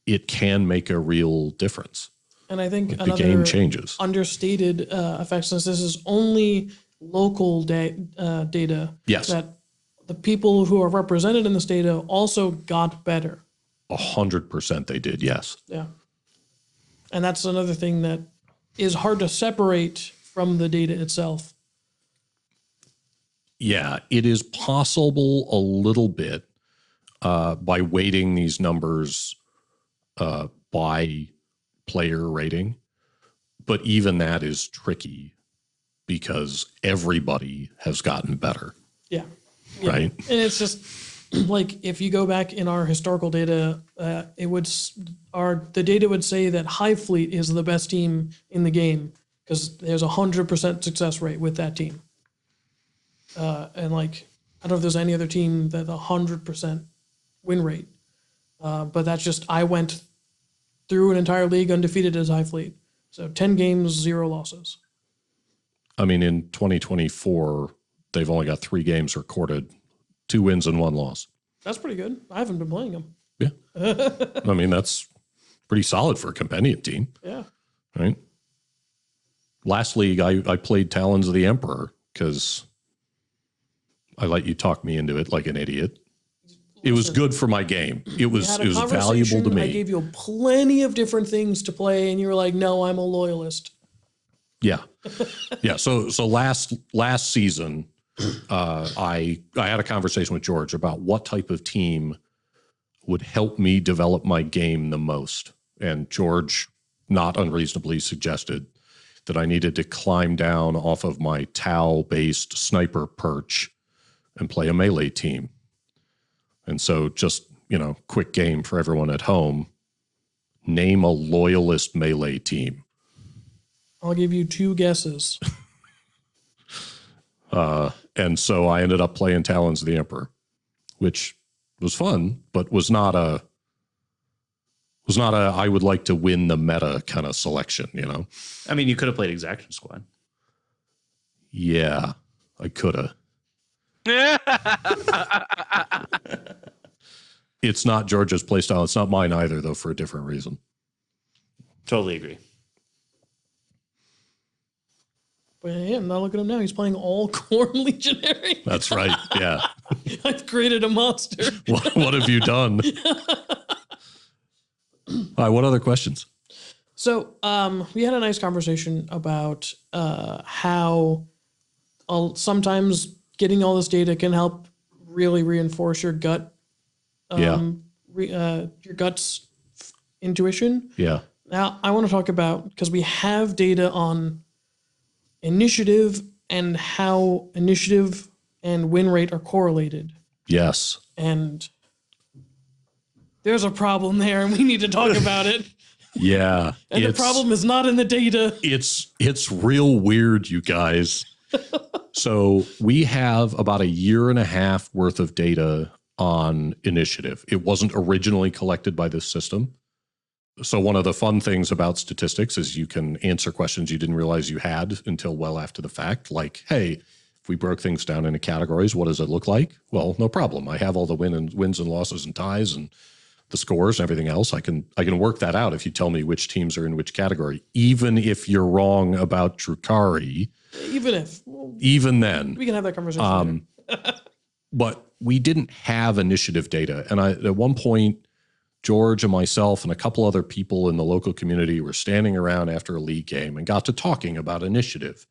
it can make a real difference. And I think the game changes. Understated effect, since this is only local data. Yes. That the people who are represented in this data also got better. 100% they did, yes. Yeah. And that's another thing that is hard to separate from the data itself. Yeah, it is possible a little bit by weighting these numbers by player rating. But even that is tricky because everybody has gotten better. Yeah. Right? And it's just like if you go back in our historical data, the data would say that Hive Fleet is the best team in the game because there's 100% success rate with that team. And like, I don't know if there's any other team that 100% win rate. But that's just, I went through an entire league undefeated as Hive Fleet. So 10 games, 0 losses. I mean, in 2024, they've only got 3 games recorded, 2 wins and 1 loss. That's pretty good. I haven't been playing them. Yeah. I mean, that's pretty solid for a companion team. Yeah. Right. Last league, I played Talons of the Emperor because I let you talk me into it like an idiot. It was good for my game. It was valuable to me. I gave you plenty of different things to play, and you were like, "No, I'm a loyalist." Yeah, yeah. So last season, I had a conversation with George about what type of team would help me develop my game the most, and George, not unreasonably, suggested that I needed to climb down off of my Tau-based sniper perch and play a melee team. And so just, quick game for everyone at home. Name a loyalist melee team. I'll give you 2 guesses. And so I ended up playing Talons of the Emperor, which was fun, but was not a I would like to win the meta kind of selection, I mean, you could have played Exaction Squad. Yeah, I could have. It's not George's playstyle. It's not mine either, though, for a different reason. Totally agree. But yeah, I'm not looking at him now. He's playing all Khorne Legionnaire. That's right. Yeah. I've created a monster. What have you done? All right. What other questions? So we had a nice conversation about how sometimes getting all this data can help really reinforce your gut. Your gut's intuition. Yeah. Now I want to talk about, because we have data on initiative and how initiative and win rate are correlated. Yes. And there's a problem there, and we need to talk about it. Yeah. And the problem is not in the data. It's real weird, you guys. So we have about 1.5 years worth of data on initiative. It wasn't originally collected by this system. So one of the fun things about statistics is you can answer questions you didn't realize you had until well after the fact. Like, hey, if we broke things down into categories, what does it look like? Well, no problem. I have all the wins and losses and ties and the scores and everything else. I can work that out if you tell me which teams are in which category, even if you're wrong about Drukhari. Even then. We can have that conversation later. But we didn't have initiative data. And at one point, George and myself and a couple other people in the local community were standing around after a league game and got to talking about initiative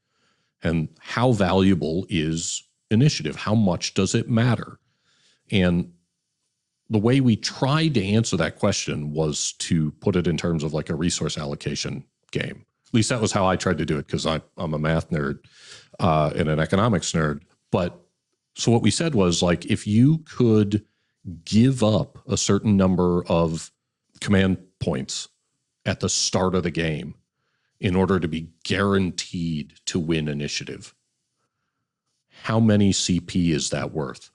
and how valuable is initiative? How much does it matter? And the way we tried to answer that question was to put it in terms of like a resource allocation game. At least that was how I tried to do it because I'm a math nerd and an economics nerd. But so what we said was like, if you could give up a certain number of command points at the start of the game in order to be guaranteed to win initiative, how many CP is that worth?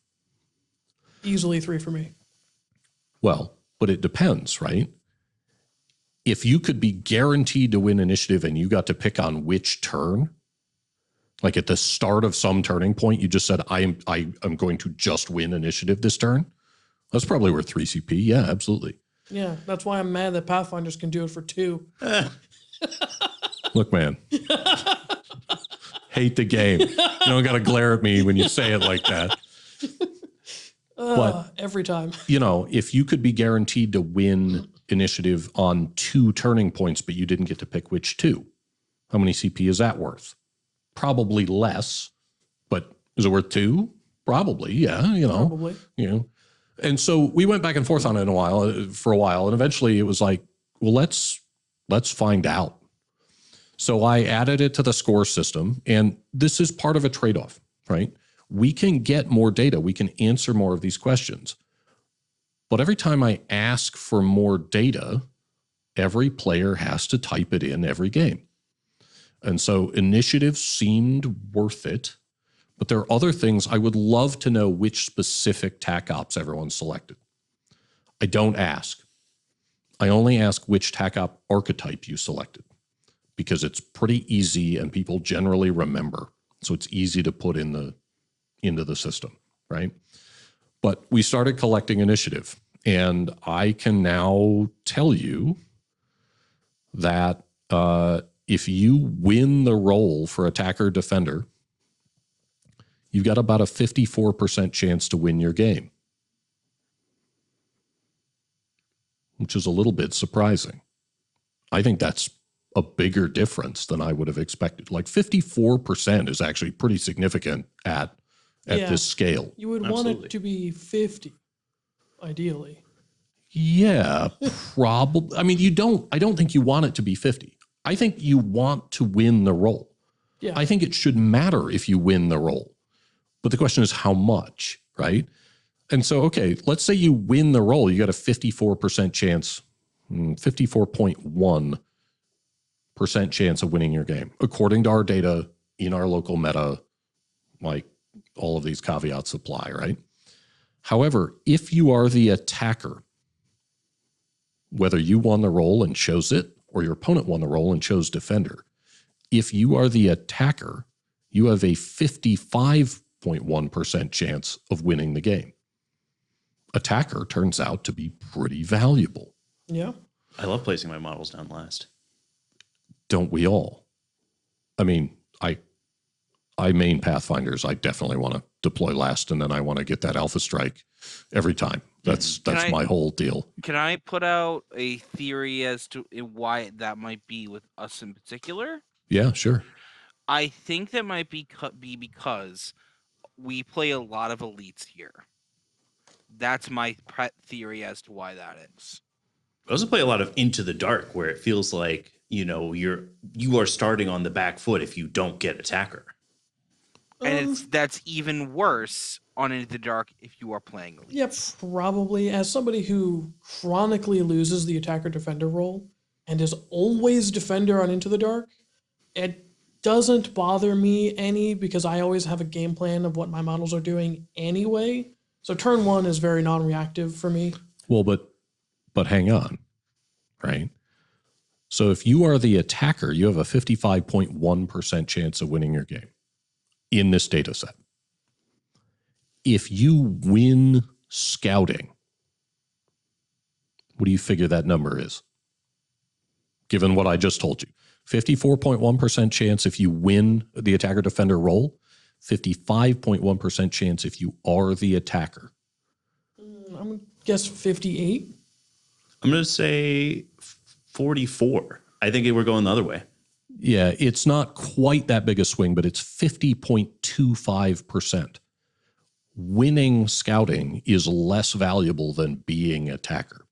Easily 3 for me. Well, but it depends, right? If you could be guaranteed to win initiative and you got to pick on which turn, like at the start of some turning point, you just said, I am going to just win initiative this turn. That's probably worth 3 CP. Yeah, absolutely. Yeah, that's why I'm mad that Pathfinders can do it for 2. Look, man. Hate the game. You don't got to glare at me when you say it like that. But every time. You know, if you could be guaranteed to win initiative on 2 turning points, but you didn't get to pick which 2, how many CP is that worth? Probably less, but is it worth 2? Probably, yeah, you know. Probably. You know. And so we went back and forth on it for a while, and eventually it was like, well, let's find out. So I added it to the score system, and this is part of a trade-off, right? We can get more data. We can answer more of these questions. But every time I ask for more data, every player has to type it in every game. And so initiative seemed worth it, but there are other things I would love to know which specific TAC ops everyone selected. I don't ask. I only ask which TAC op archetype you selected because it's pretty easy and people generally remember. So it's easy to put into the system, right? But we started collecting initiative, and I can now tell you that if you win the role for attacker defender, you've got about a 54% chance to win your game, which is a little bit surprising. I think that's a bigger difference than I would have expected. Like 54% is actually pretty significant at this scale. You would want it to be 50, ideally. Yeah, probably. I mean, I don't think you want it to be 50. I think you want to win the role. Yeah. I think it should matter if you win the role. But the question is how much, right? And so, okay, let's say you win the role. You got a 54% chance, 54.1% chance of winning your game, according to our data in our local meta, like all of these caveats apply, right? However, if you are the attacker, whether you won the role and chose it or your opponent won the role and chose defender, if you are the attacker, you have a 55.1% chance of winning the game. Attacker turns out to be pretty valuable. Yeah. I love placing my models down last. Don't we all? I mean, I main Pathfinders. I definitely want to deploy last, and then I want to get that alpha strike every time. That's my whole deal. Can I put out a theory as to why that might be with us in particular? Yeah, sure. I think that might be because we play a lot of elites here. That's my theory as to why that is. I also play a lot of Into the Dark, where it feels like, you know, you are starting on the back foot if you don't get attacker. And that's even worse on Into the Dark if you are playing elites. Yep, probably. As somebody who chronically loses the attacker-defender role and is always defender on Into the Dark, it doesn't bother me any because I always have a game plan of what my models are doing anyway. So turn 1 is very non-reactive for me. Well, but hang on, right? So if you are the attacker, you have a 55.1% chance of winning your game in this data set. If you win scouting, what do you figure that number is? Given what I just told you. 54.1% chance if you win the attacker-defender role, 55.1% chance if you are the attacker. I'm going to guess 58. I'm going to say 44. I think we're going the other way. Yeah, it's not quite that big a swing, but it's 50.25%. Winning scouting is less valuable than being attacker.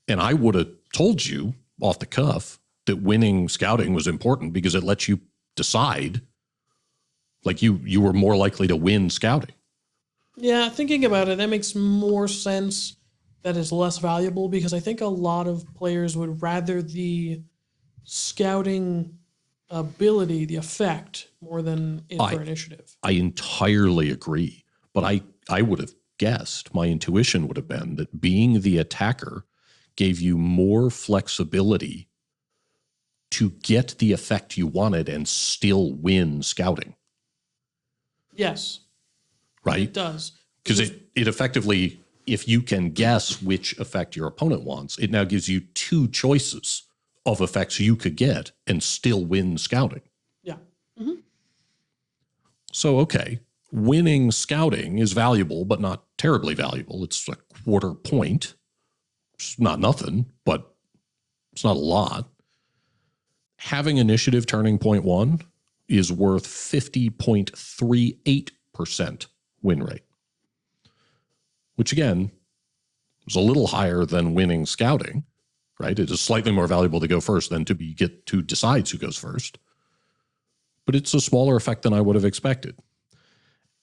And I would have told you off the cuff that winning scouting was important because it lets you decide. Like you were more likely to win scouting. Yeah, thinking about it, that makes more sense that it's less valuable because I think a lot of players would rather the scouting ability, the effect, more than it for initiative. I entirely agree. But I would have guessed, my intuition would have been that being the attacker gave you more flexibility to get the effect you wanted and still win scouting. Yes. Right? It does. Because it effectively, if you can guess which effect your opponent wants, it now gives you two choices of effects you could get and still win scouting. Yeah. Mm-hmm. So, okay, winning scouting is valuable, but not terribly valuable. It's a quarter point. It's not nothing, but it's not a lot. Having initiative turning point 1 is worth 50.38% win rate, which again is a little higher than winning scouting, right? It is slightly more valuable to go first than to get to decides who goes first, but it's a smaller effect than I would have expected.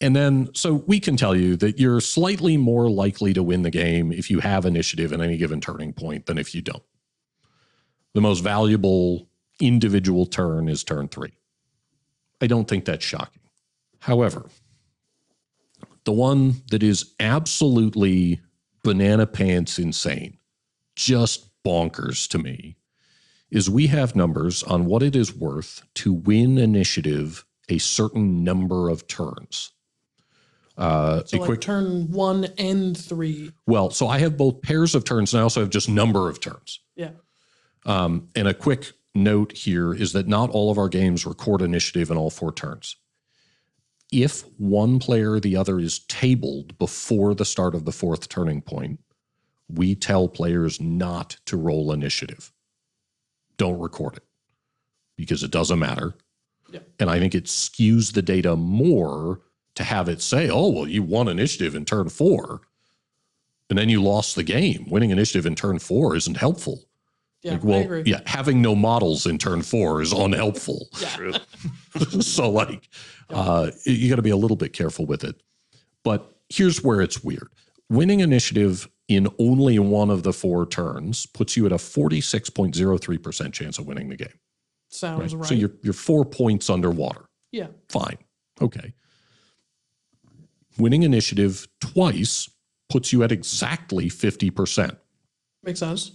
And then, so we can tell you that you're slightly more likely to win the game if you have initiative in any given turning point than if you don't. The most valuable individual turn is turn 3. I don't think that's shocking. However, the one that is absolutely banana pants insane, just bonkers to me, is we have numbers on what it is worth to win initiative a certain number of turns. So like turn 1 and 3. Well, so I have both pairs of turns and I also have just number of turns. Yeah. And a quick note here is that not all of our games record initiative in all 4 turns. If one player or the other is tabled before the start of the 4th turning point, we tell players not to roll initiative. Don't record it because it doesn't matter. Yeah. And I think it skews the data more to have it say, oh, well, you won initiative in turn 4 and then you lost the game. Winning initiative in turn 4 isn't helpful. Yeah, like, well, I agree. yeah, having no models in turn 4 is unhelpful. Yeah. So like, you got to be a little bit careful with it. But here's where it's weird. Winning initiative in only one of the 4 turns puts you at a 46.03% chance of winning the game. Sounds right. So you're 4 points underwater. Yeah. Fine. Okay. Winning initiative twice puts you at exactly 50%. Makes sense.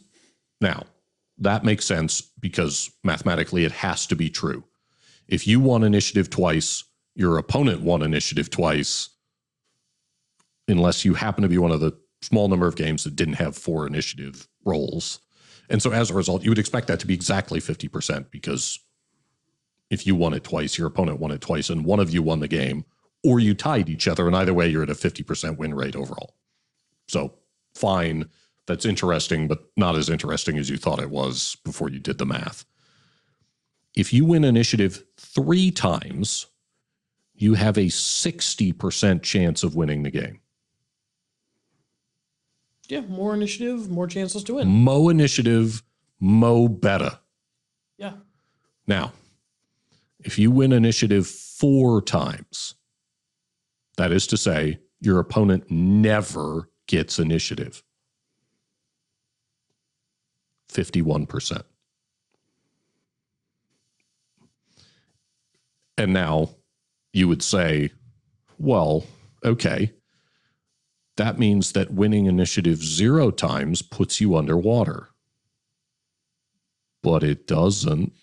Now, that makes sense because mathematically it has to be true. If you won initiative twice, your opponent won initiative twice, unless you happen to be one of the small number of games that didn't have 4 initiative rolls. And so as a result, you would expect that to be exactly 50% because if you won it twice, your opponent won it twice, and one of you won the game, or you tied each other, and either way, you're at a 50% win rate overall. So fine. That's interesting, but not as interesting as you thought it was before you did the math. If you win initiative 3 times, you have a 60% chance of winning the game. Yeah, more initiative, more chances to win. Mo initiative, mo beta. Yeah. Now, if you win initiative 4 times, that is to say, your opponent never gets initiative. 51%. And now you would say, well, okay, that means that winning initiative 0 times puts you underwater. But it doesn't.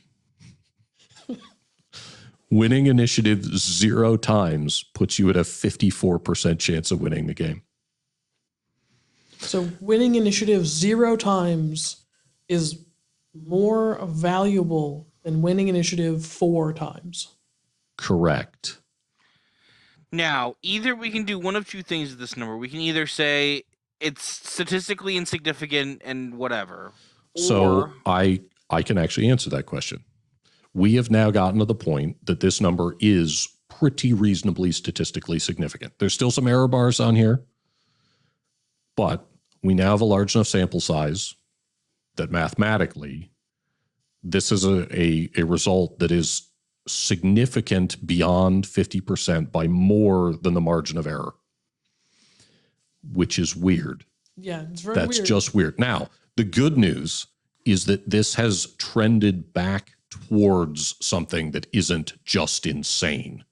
Winning initiative 0 times puts you at a 54% chance of winning the game. So winning initiative 0 times is more valuable than winning initiative 4 times. Correct. Now, either we can do one of 2 things with this number. We can either say it's statistically insignificant and whatever. So I can actually answer that question. We have now gotten to the point that this number is pretty reasonably statistically significant. There's still some error bars on here, but we now have a large enough sample size that mathematically this is a result that is significant beyond 50% by more than the margin of error, which is weird. Yeah, it's very That's weird. just weird. Now, the good news is that this has trended back towards something that isn't just insane.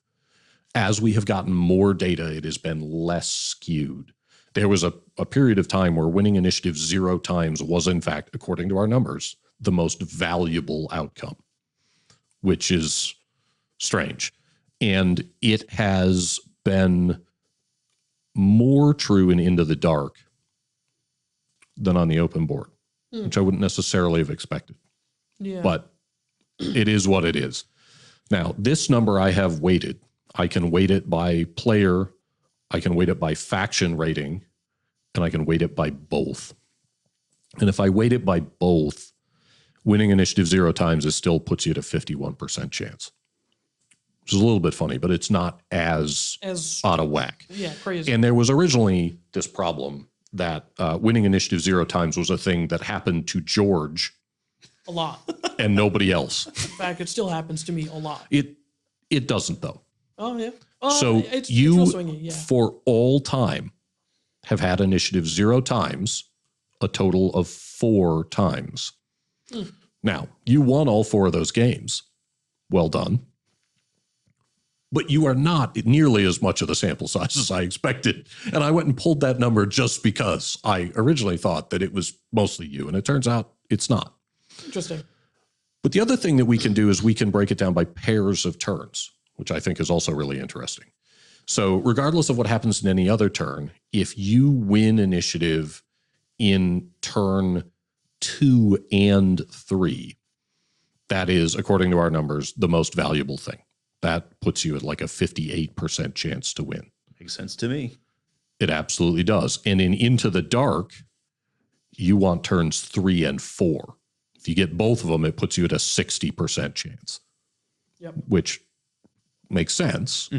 As we have gotten more data, it has been less skewed. There was a period of time where winning initiative 0 times was, in fact, according to our numbers, the most valuable outcome, which is strange. And it has been more true in Into the Dark than on the open board, which I wouldn't necessarily have expected. Yeah. But it is what it is. Now, this number I have weighted. I can weight it by player, I can weight it by faction rating, and I can weight it by both. And if I weight it by both, winning initiative 0 times it still puts you at a 51% chance. Which is a little bit funny, but it's not as out of whack. Yeah, crazy. And there was originally this problem that winning initiative 0 times was a thing that happened to George a lot. and nobody else. In fact, it still happens to me a lot. It doesn't, though. Oh, yeah. Oh, So it's you, real swingy, yeah. for all time, have had initiative 0 times, a total of 4 times. Now, you won all 4 of those games. Well done. But you are not nearly as much of the sample size as I expected. And I went and pulled that number just because I originally thought that it was mostly you. And it turns out it's not. Interesting. But the other thing that we can do is we can break it down by pairs of turns, which I think is also really interesting. So regardless of what happens in any other turn, if you win initiative in turn 2 and 3, that is, according to our numbers, the most valuable thing. That puts you at like a 58% chance to win. Makes sense to me. It absolutely does. And in Into the Dark, you want turns 3 and 4. If you get both of them, it puts you at a 60% chance. Yep. Which makes sense,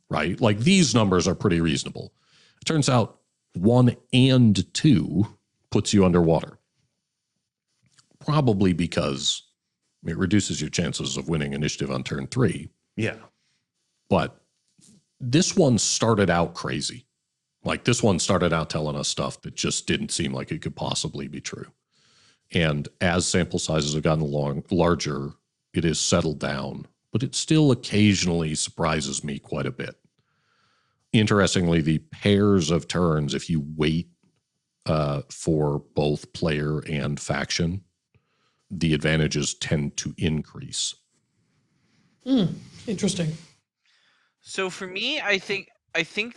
right? Like these numbers are pretty reasonable. It turns out 1 and 2 puts you underwater. Probably because it reduces your chances of winning initiative on turn 3. Yeah. But this one started out crazy. Like this one started out telling us stuff that just didn't seem like it could possibly be true. And as sample sizes have gotten larger, it has settled down, but it still occasionally surprises me quite a bit. Interestingly, the pairs of turns, if you wait for both player and faction, the advantages tend to increase. Interesting. So for me, I think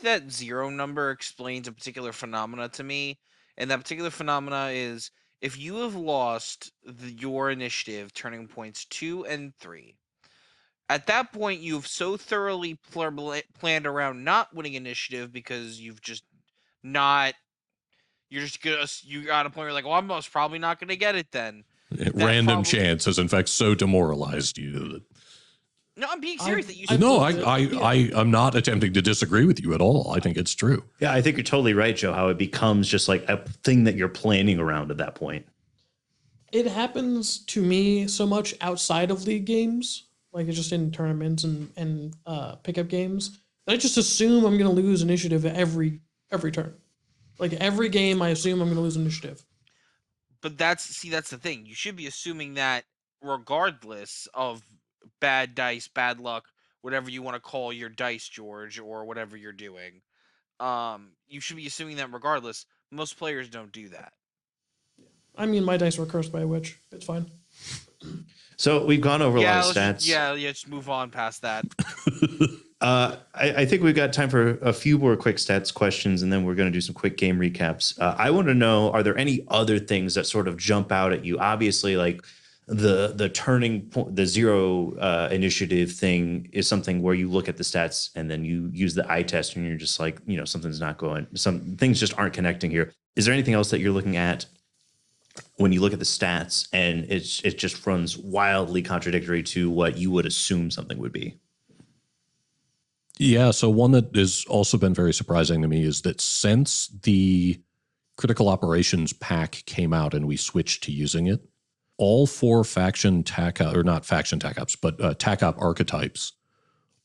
that 0 number explains a particular phenomena to me, and that particular phenomena is if you have lost your initiative turning points 2 and 3. At that point, you've so thoroughly planned around not winning initiative because you've just not. You're got a point where you're like, well, I'm most probably not going to get it then. Random chance has in fact so demoralized you that. No, I'm being serious. I'm not attempting to disagree with you at all. I think it's true. Yeah, I think you're totally right, Joe, how it becomes just like a thing that you're planning around at that point. It happens to me so much outside of league games, like it's just in tournaments and pickup games, that I just assume I'm going to lose initiative every turn. Like every game, I assume I'm going to lose initiative. But that's the thing. You should be assuming that regardless of bad dice, bad luck, whatever you want to call your dice, George, or whatever you're doing. You should be assuming that regardless. Most players don't do that. I mean, my dice were cursed by a witch. It's fine. So we've gone over a lot of stats. Let's move on past that. I think we've got time for a few more quick stats questions, and then we're going to do some quick game recaps. I want to know, are there any other things that sort of jump out at you? Obviously, like the turning point, the 0 initiative thing is something where you look at the stats and then you use the eye test and you're just like, something's not going, some things just aren't connecting here. Is there anything else that you're looking at when you look at the stats and it just runs wildly contradictory to what you would assume something would be? Yeah, so one that has also been very surprising to me is that since the Critical Operations pack came out and we switched to using it, all 4 faction or not faction tac ops, but tac op archetypes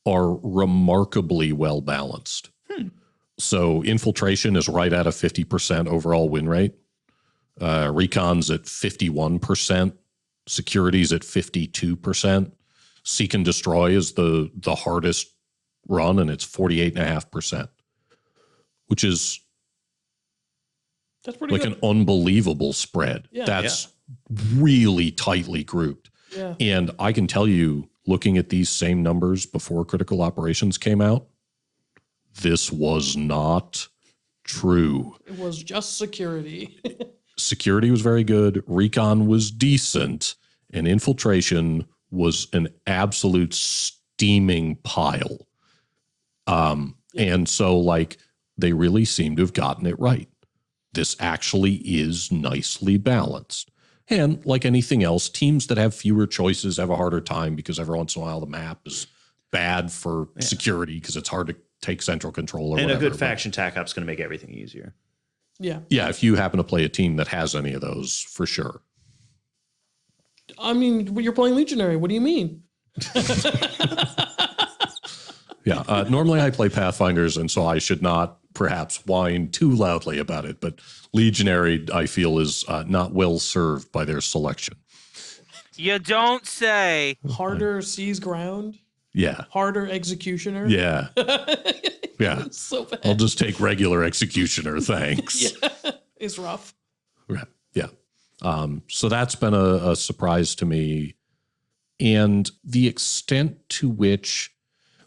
are remarkably well balanced. So infiltration is right at a 50% overall win rate. Recon's at 51%. Security's at 52%. Seek and destroy is the hardest run, and it's 48.5%, which is That's pretty like good. an unbelievable spread. Yeah. That's really tightly grouped. Yeah. And I can tell you, looking at these same numbers before Critical Operations came out, this was not true. It was just security. Security was very good. Recon was decent. And infiltration was an absolute steaming pile. And so, like, they really seem to have gotten it right. This actually is nicely balanced. And like anything else, teams that have fewer choices have a harder time because every once in a while the map is bad for security because it's hard to take central control or and whatever. a good faction tac op is going to make everything easier. Yeah. Yeah, if you happen to play a team that has any of those, for sure. I mean, you're playing Legionary. What do you mean? Yeah, normally I play Pathfinders, and so I should not perhaps whine too loudly about it, but Legionary, I feel, is not well served by their selection. You don't say. Harder seize ground, Yeah, harder executioner. yeah, yeah. So bad. I'll just take regular Executioner, thanks. Yeah. It's rough. Right. Yeah. So that's been a surprise to me. And the extent to which,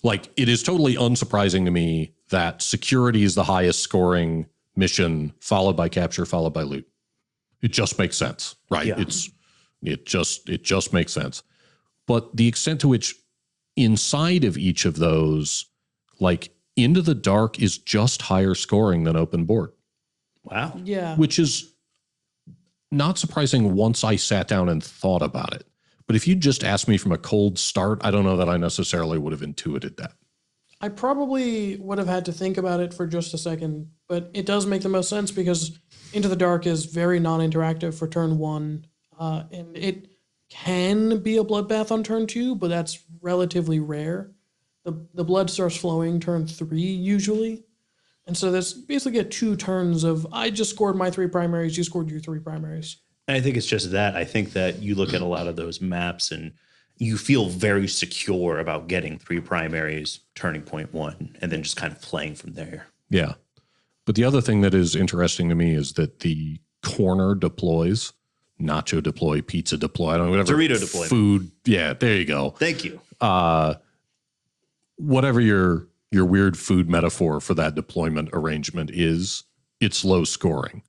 like, it is totally unsurprising to me that security is the highest scoring mission, followed by capture, followed by loot. It just makes sense, right? Yeah. It just makes sense. But the extent to which inside of each of those, like, Into the Dark is just higher scoring than open board, Wow. Yeah. which is not surprising once I sat down and thought about it. But if you just asked me from a cold start, I don't know that I necessarily would have intuited that. I probably would have had to think about it for just a second, but it does make the most sense because Into the Dark is very non-interactive for turn 1, and it can be a bloodbath on turn 2, but that's relatively rare. The blood starts flowing turn 3 usually, and so that's basically get 2 turns of I just scored my 3 primaries, you scored your 3 primaries. And I think it's just that. I think that you look at a lot of those maps and you feel very secure about getting 3 primaries, turning point 1, and then just kind of playing from there. Yeah. But the other thing that is interesting to me is that the corner deploys, nacho deploy, pizza deploy, I don't know, whatever. Dorito deployment. Food. Yeah, there you go. Thank you. Whatever your weird food metaphor for that deployment arrangement is, it's low scoring.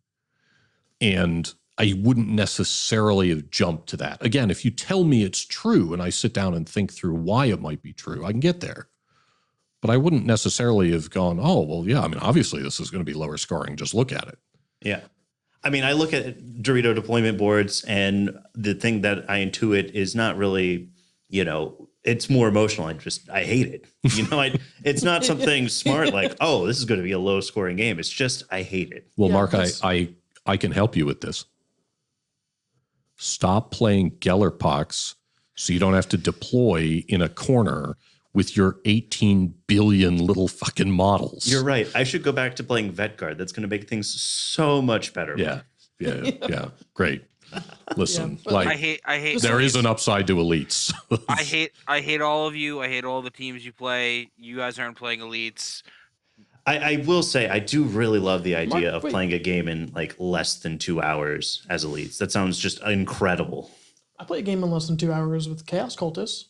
And I wouldn't necessarily have jumped to that. Again, if you tell me it's true and I sit down and think through why it might be true, I can get there. But I wouldn't necessarily have gone, oh, well, yeah, I mean, obviously this is going to be lower scoring. Just look at it. Yeah. I mean, I look at Dorito deployment boards, and the thing that I intuit is not really, it's more emotional. I hate it. It's not something smart like, oh, this is going to be a low scoring game. It's just, I hate it. Well, Yeah, Mark, that's- I can help you with this. Stop playing Gellerpox so you don't have to deploy in a corner with your 18 billion little fucking models. You're right. I should go back to playing Vet Guard. That's going to make things so much better. Yeah. Great. Listen, but like I hate. there is an upside to elites. I hate all of you. I hate all the teams you play. You guys aren't playing elites. I will say I do really love the idea Mark, of wait. playing a game in like less than 2 hours as elites. That sounds just incredible. I played a game in less than 2 hours with Chaos Cultists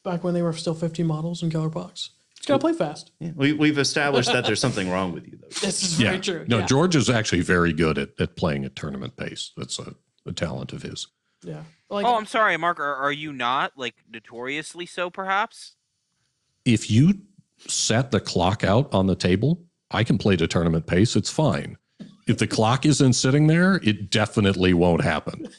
back when they were still 50 models in Gellerpox. Just gotta play fast. Yeah, we've established that there's something wrong with you, though. This is very true. No, yeah. George is actually very good at playing at tournament pace. That's a talent of his. Yeah. Like, Oh, I'm sorry, Mark. Are you not like notoriously so? Perhaps. If you set the clock out on the table, I can play to tournament pace. It's fine. If the clock isn't sitting there, it definitely won't happen.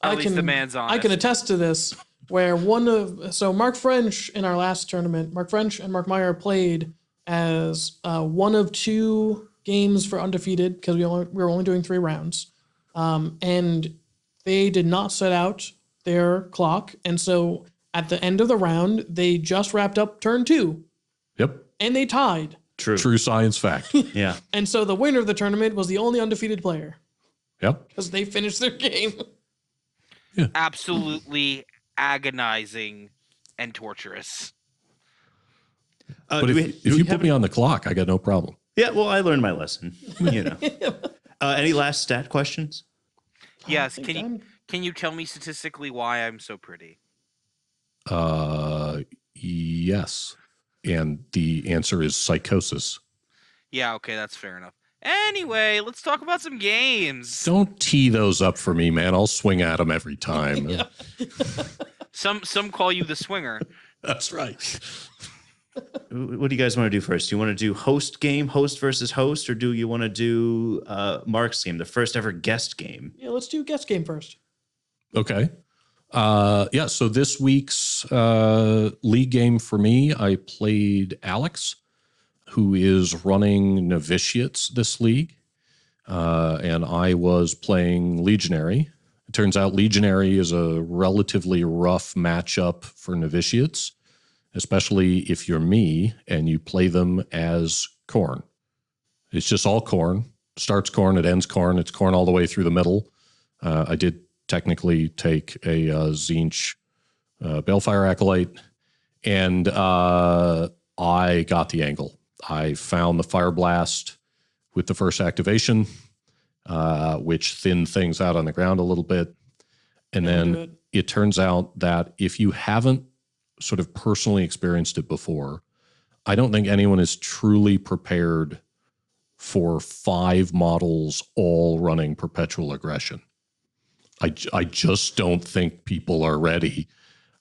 At least the man's honest. I can attest to this. Where Mark French in our last tournament, Mark French and Mark Meyer played as one of 2 games for undefeated because we were only doing 3 rounds, and they did not set out their clock. And so at the end of the round, they just wrapped up turn 2 Yep. and they tied. True science fact. Yeah. And so the winner of the tournament was the only undefeated player Yep. because they finished their game. Absolutely agonizing and torturous. But if you put me on the clock, I got no problem. Yeah, well, I learned my lesson. You know. Any last stat questions? Yes. Can you tell me statistically why I'm so pretty? Yes. And the answer is psychosis. Yeah, okay, that's fair enough. Anyway, let's talk about some games. Don't tee those up for me, man. I'll swing at them every time. Some call you the swinger. That's right. What do you guys want to do first? Do you want to do host versus host, or do you want to do Mark's game, the first ever guest game? Yeah, let's do guest game first. Okay. So this week's league game for me, I played Alex, who is running Novitiates this league, and I was playing Legionnaire. It turns out Legionnaire is a relatively rough matchup for Novitiates, especially if you're me and you play them as Khorne. It's just all Khorne. Starts Khorne, it ends Khorne. It's Khorne all the way through the middle. I did technically take a Tzeentch Balefire Acolyte, and I got the angle. I found the Fire Blast with the first activation, which thinned things out on the ground a little bit. And then it turns out that if you haven't sort of personally experienced it before, I don't think anyone is truly prepared for 5 models all running perpetual aggression. I just don't think people are ready.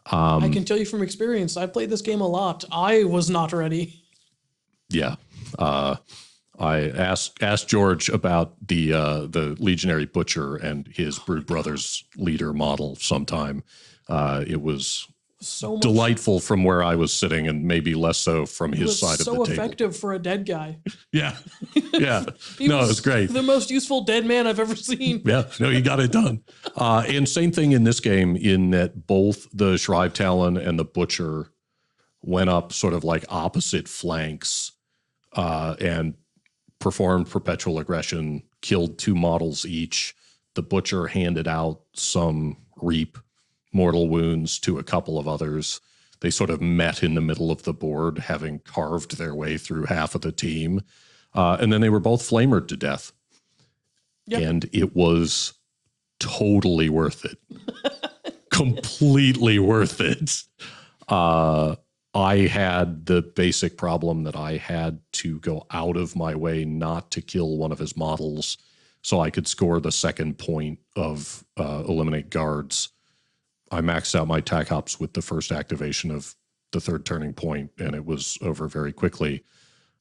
I can tell you from experience, I played this game a lot. I was not ready. Yeah. I asked George about the Legionary Butcher and his Brood Brothers leader model sometime. It was So much, delightful from where I was sitting, and maybe less so from his side of the table. so effective for a dead guy. Yeah. Yeah. It was great. The most useful dead man I've ever seen. Yeah, no, you got it done. And same thing in this game, in that both the Shrive Talon and the Butcher went up sort of like opposite flanks and performed perpetual aggression, killed 2 models each. The Butcher handed out some Reap mortal wounds to a couple of others. They sort of met in the middle of the board, having carved their way through half of the team. And then they were both flamered to death. Yep. And it was totally worth it. Completely worth it. I had the basic problem that I had to go out of my way not to kill one of his models so I could score the second point of eliminate guards. I maxed out my tac ops with the first activation of the third turning point, and it was over very quickly.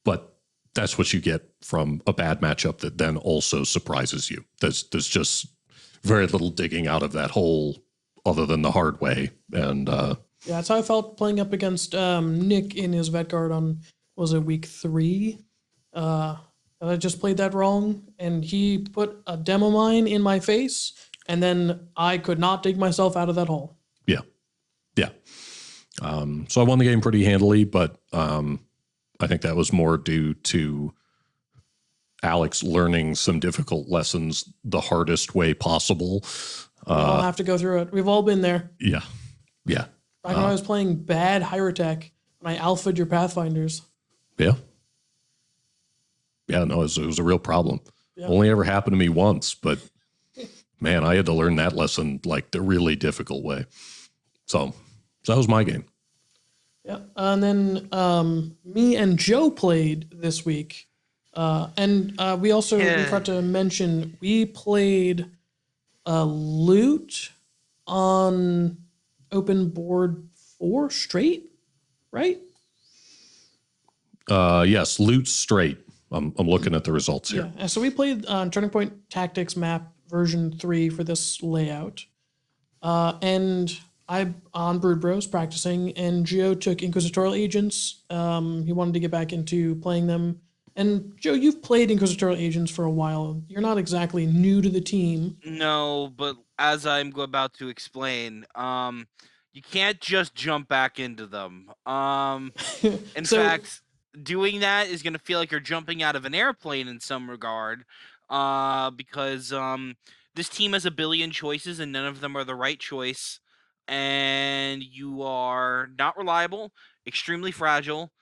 But that's what you get from a bad matchup that then also surprises you. There's just very little digging out of that hole other than the hard way. And yeah, that's how I felt playing up against Nick in his vet guard on, was it week 3? I just played that wrong, and he put a demo mine in my face, and then I could not dig myself out of that hole. Yeah. Yeah. So I won the game pretty handily, but I think that was more due to Alex learning some difficult lessons the hardest way possible. We all have to go through it. We've all been there. Yeah. Yeah. Back when I was playing bad Hyrotech, and I alpha'd your Pathfinders. Yeah. Yeah, no, it was a real problem. Yeah. Only ever happened to me once, but man, I had to learn that lesson like the really difficult way. So that was my game. Yeah, and then me and Joe played this week, and we also we forgot to mention we played Loot on open board 4 straight, right? Yes, Loot straight. I'm looking at the results here. Yeah, so we played Turning Point Tactics map version 3 for this layout, and I'm on Brood Bros practicing, and Gio took Inquisitorial agents. He wanted to get back into playing them, And Joe, you've played Inquisitorial Agents for a while. You're not exactly new to the team. No, but as I'm about to explain, you can't just jump back into them. In So fact, doing that is going to feel like you're jumping out of an airplane in some regard, because this team has a billion choices and none of them are the right choice, and you are not reliable, extremely fragile,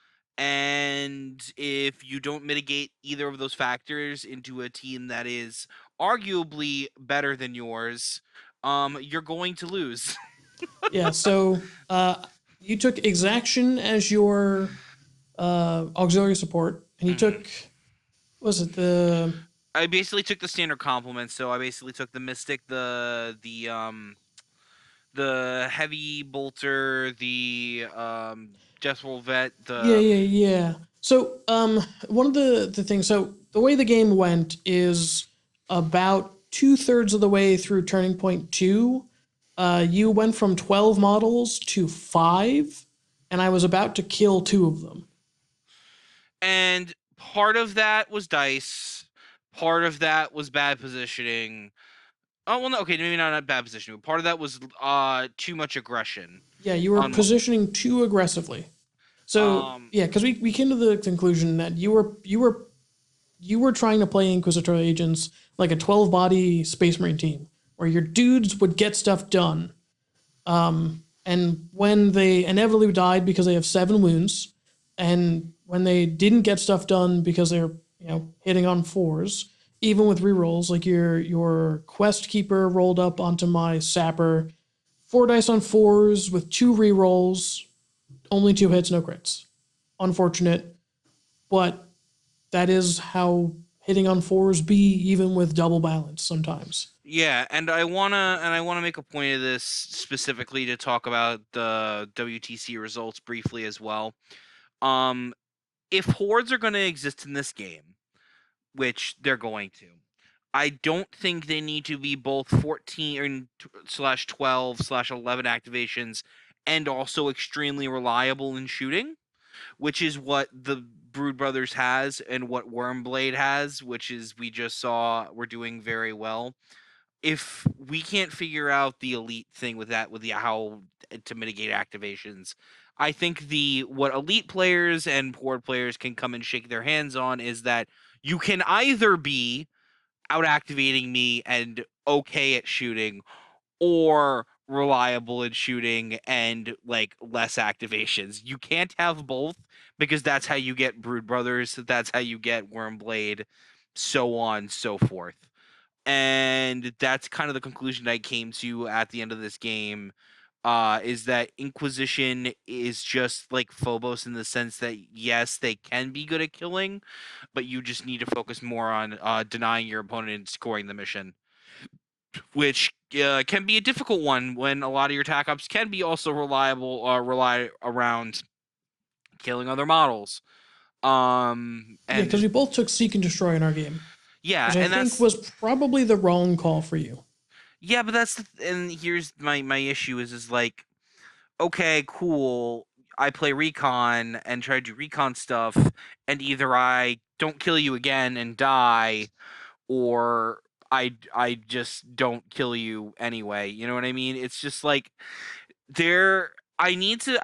and if you don't mitigate either of those factors into a team that is arguably better than yours, you're going to lose. yeah, you took Exaction as your auxiliary support, and you took was it I basically took the standard compliments, so I basically took the Mystic, the Heavy Bolter, the Deathroll Vet, the yeah. So one of the things. So the way the game went is about 2/3 of the way through Turning Point 2. You went from 12 models to 5, and I was about to kill 2 of them. and part of that was dice, part of that was bad positioning. Oh well, no, okay, maybe not bad positioning. But part of that was too much aggression. Yeah, you were On positioning too aggressively. So yeah, because we came to the conclusion that you were trying to play Inquisitorial Agents like a 12 body Space Marine team, where your dudes would get stuff done. And when they inevitably died because they have 7 wounds, and when they didn't get stuff done because they're hitting on 4s, even with rerolls, like your quest keeper rolled up onto my sapper, 4 dice on 4s with 2 rerolls, only 2 hits, no crits. Unfortunate, but that is how hitting on 4s be, even with double balance sometimes. Yeah, and I wanna make a point of this specifically to talk about the WTC results briefly as well. Um, if hordes are going to exist in this game, which they're going to, I don't think they need to be both 14 slash 12 slash 11 activations and also extremely reliable in shooting, which is what the Brood Brothers has and what Wormblade has, which is we just saw we're doing very well. If we can't figure out the elite thing with that, with the how to mitigate activations, I think the what elite players and horde players can come and shake their hands on is that you can either be out activating me and okay at shooting, or reliable in shooting and like less activations. You can't have both, because that's how you get Brood Brothers, that's how you get Wormblade, so on, so forth. And that's kind of the conclusion I came to at the end of this game, is that Inquisition is just like Phobos in the sense that yes, they can be good at killing, but you just need to focus more on denying your opponent and scoring the mission, which can be a difficult one when a lot of your attack ups can be also rely around killing other models. Yeah, because And we both took Seek and Destroy in our game, yeah, which I and think that's was probably the wrong call for you. yeah, but and here's my issue is like, okay, cool. I play recon and try to do recon stuff, and either I don't kill you again and die, or I just don't kill you anyway. You know what I mean? It's just like there. I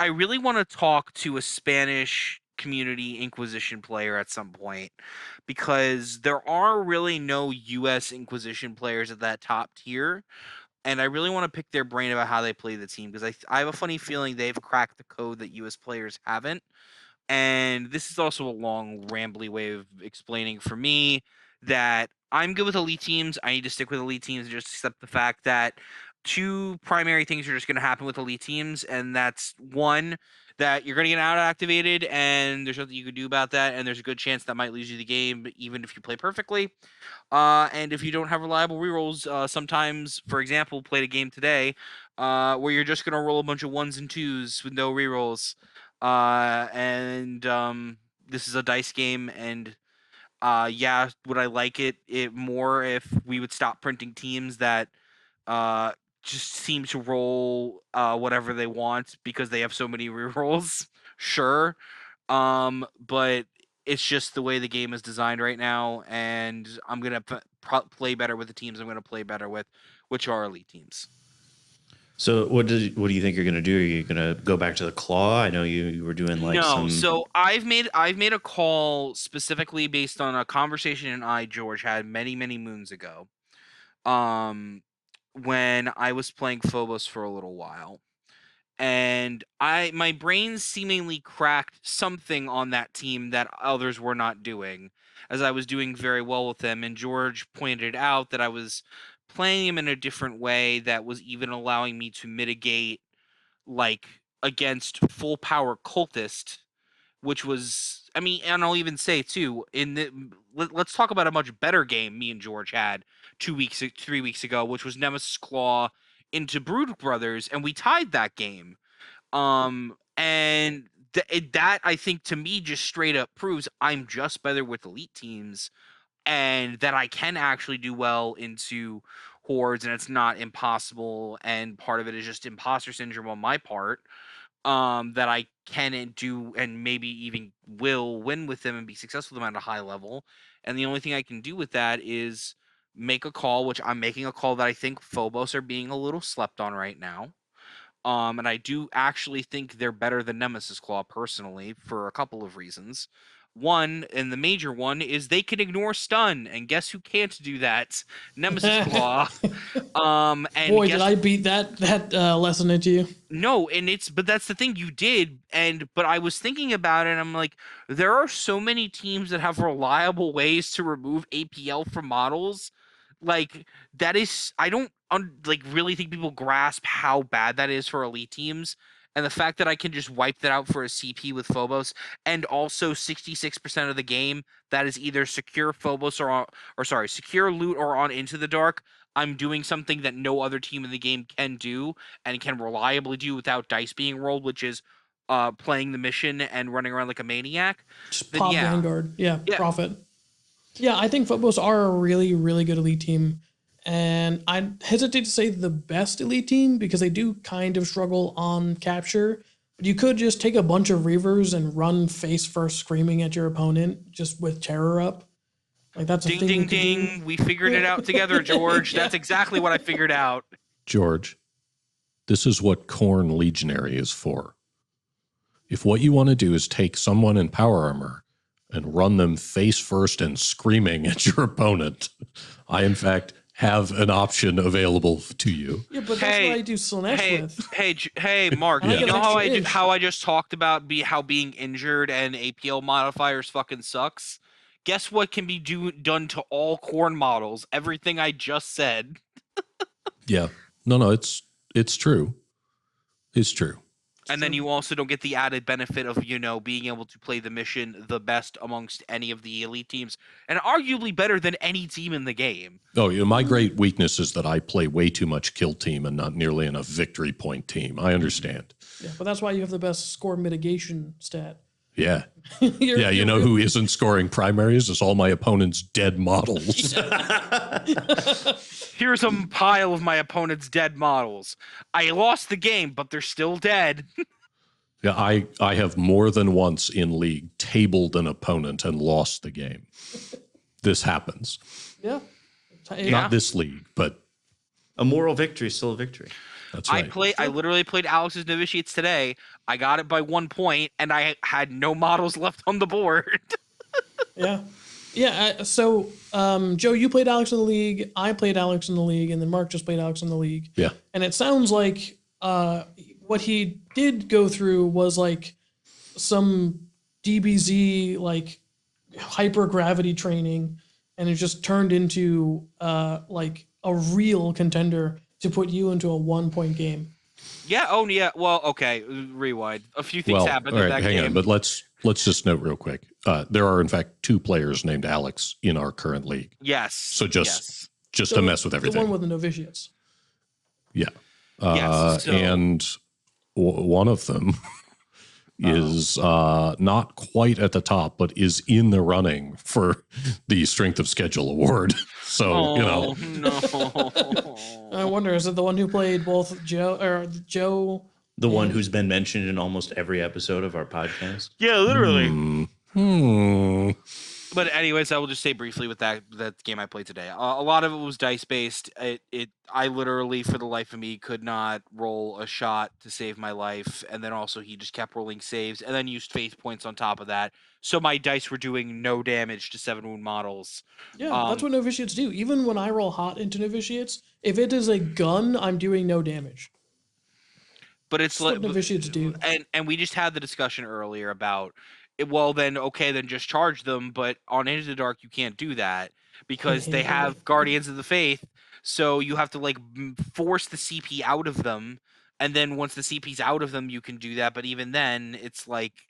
really want to talk to a Spanish community Inquisition player at some point, because there are really no US Inquisition players at that top tier, and I really want to pick their brain about how they play the team, because I have a funny feeling they've cracked the code that US players haven't. And this is also a long, rambly way of explaining for me that I'm good with elite teams. I need to stick with elite teams and just accept the fact that 2 primary things are just going to happen with elite teams, and that's one, that you're going to get out activated, and there's nothing you can do about that, and there's a good chance that might lose you the game, even if you play perfectly. And if you don't have reliable rerolls, sometimes, for example, played a game today where you're just gonna roll a bunch of 1s and 2s with no rerolls. And this is a dice game, and yeah, would I like it more if we would stop printing teams that uh just seem to roll whatever they want because they have so many rerolls? Sure. But It's just the way the game is designed right now, and I'm gonna play better with the teams I'm gonna play better with, which are elite teams. So what do you think you're going to do? Are you going to go back to the claw? I know you were doing like no. So I've made a call specifically based on a conversation George had many moons ago, when I was playing Phobos for a little while, and my brain seemingly cracked something on that team that others were not doing, as I was doing very well with them, and George pointed out that I was playing him in a different way that was even allowing me to mitigate, like, against full power cultist, which was, I mean, and I'll even say too, let's talk about a much better game me and George had 3 weeks ago, which was Nemesis Claw into Brood Brothers, and we tied that game. And that I think to me just straight up proves I'm just better with elite teams, and that I can actually do well into hordes, and it's not impossible. And part of it is just imposter syndrome on my part, that I can do and maybe even will win with them and be successful with them at a high level. And the only thing I can do with that is make a call, which I'm making a call that I think Phobos are being a little slept on right now. And I do actually think they're better than Nemesis Claw personally for a couple of reasons. One, and the major one, is they can ignore stun, and guess who can't do that? Nemesis Claw. And boy, did I beat that lesson into you. No, and but that's the thing, you did, but I was thinking about it, and I'm like, there are so many teams that have reliable ways to remove APL from models. Like, that is, I don't really think people grasp how bad that is for elite teams, and the fact that I can just wipe that out for a CP with Phobos, and also 66% of the game that is either secure Phobos secure loot or on Into the Dark. I'm doing something that no other team in the game can do and can reliably do without dice being rolled, which is playing the mission and running around like a maniac. Just pop Vanguard. Yeah, profit. Yeah, I think Phobos are a really, really good elite team. And I hesitate to say the best elite team because they do kind of struggle on capture. But you could just take a bunch of Reavers and run face first screaming at your opponent just with terror up. Like, that's a ding, thing. Ding, ding, ding. We figured it out together, George. That's exactly what I figured out. George, this is what Khorne Legionary is for. If what you want to do is take someone in power armor and run them face first and screaming at your opponent, I, in fact, have an option available to you. Yeah, but that's what I do Slaanesh with. Hey, Mark, you know how I just talked about how being injured and APL modifiers fucking sucks? Guess what can be done to all Khorne models? Everything I just said. Yeah. No, it's true. It's true. And then you also don't get the added benefit of, being able to play the mission the best amongst any of the elite teams, and arguably better than any team in the game. Oh, my great weakness is that I play way too much kill team and not nearly enough victory point team. I understand. Yeah, but that's why you have the best score mitigation stat. Yeah. You know who isn't scoring primaries? It's all my opponent's dead models. Here's a pile of my opponent's dead models. I lost the game, but they're still dead. Yeah, I have more than once in League tabled an opponent and lost the game. This happens. Yeah. Not this league, but a moral victory is still a victory. That's right. I literally played Alex's Novitiates today. I got it by 1 point, and I had no models left on the board. Yeah. Yeah, so Joe, you played Alex in the league, I played Alex in the league, and then Mark just played Alex in the league. Yeah. And it sounds like what he did go through was like some DBZ, like hypergravity training, and it just turned into like a real contender to put you into a 1-point game. Yeah. Oh, yeah. Well, okay. Rewind. A few things happened in that game. Hang on, but let's just note real quick. There are in fact 2 players named Alex in our current league. Yes. So just to mess with everything. The one with the Novitiates. Yeah. Yes. And one of them is not quite at the top, but is in the running for the Strength of Schedule award. So, no. I wonder, is it the one who played both Joe? The one who's been mentioned in almost every episode of our podcast? Yeah, literally. But anyways, I will just say briefly with that game I played today. A lot of it was dice based. I literally, for the life of me, could not roll a shot to save my life, and then also he just kept rolling saves, and then used faith points on top of that. So my dice were doing no damage to 7 wound models. Yeah, that's what novitiates do. Even when I roll hot into novitiates, if it is a gun, I'm doing no damage. But it's That's what novitiates do. And we just had the discussion earlier about it. Well, then okay, then just charge them. But on Into the Dark, you can't do that because they have Guardians of the Faith. So you have to like force the CP out of them, and then once the CP's out of them, you can do that. But even then, it's like,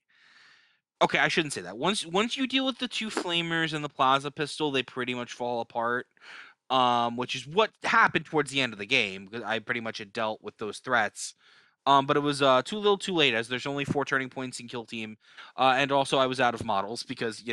okay, I shouldn't say that. Once you deal with the 2 flamers and the plaza pistol, they pretty much fall apart. Which is what happened towards the end of the game because I pretty much had dealt with those threats. But it was too little too late, as there's only 4 turning points in Kill Team. And also I was out of models because,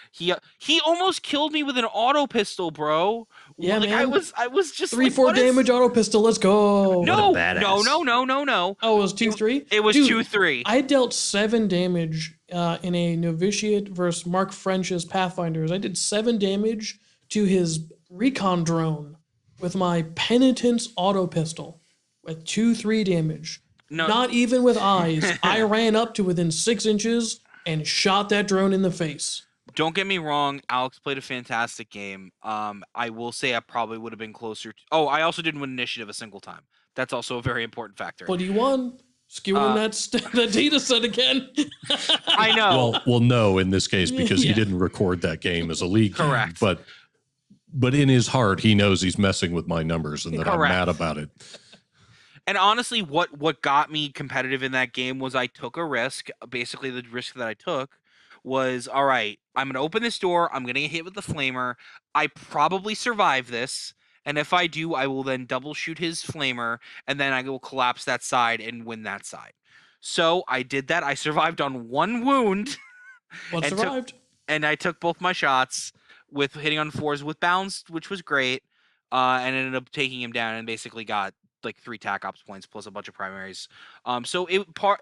he almost killed me with an auto pistol, bro. Yeah, like, man. I was just 3-4 damage auto pistol, let's go. No. badass. No. Oh, it was 2-3? It was 2-3. I dealt 7 damage in a novitiate versus Mark French's Pathfinders. I did 7 damage to his recon drone with my Penitence auto pistol with 2-3 damage. No. Not even with eyes. I ran up to within 6 inches and shot that drone in the face. Don't get me wrong, Alex played a fantastic game. I will say I probably would have been closer to... Oh, I also didn't win initiative a single time. That's also a very important factor. But he won. Skewing that data set again. I know. Well, no, in this case, because he didn't record that game as a league. Correct. Game, but in his heart, he knows he's messing with my numbers and that I'm mad about it. And honestly, what got me competitive in that game was I took a risk. Basically, the risk that I took was, all right, I'm going to open this door. I'm going to get hit with the flamer. I probably survive this. And if I do, I will then double shoot his flamer. And then I will collapse that side and win that side. So I did that. I survived on 1 wound. What survived? And I took both my shots with hitting on 4s with bounds, which was great. And ended up taking him down and basically got like 3 tac ops points plus a bunch of primaries. So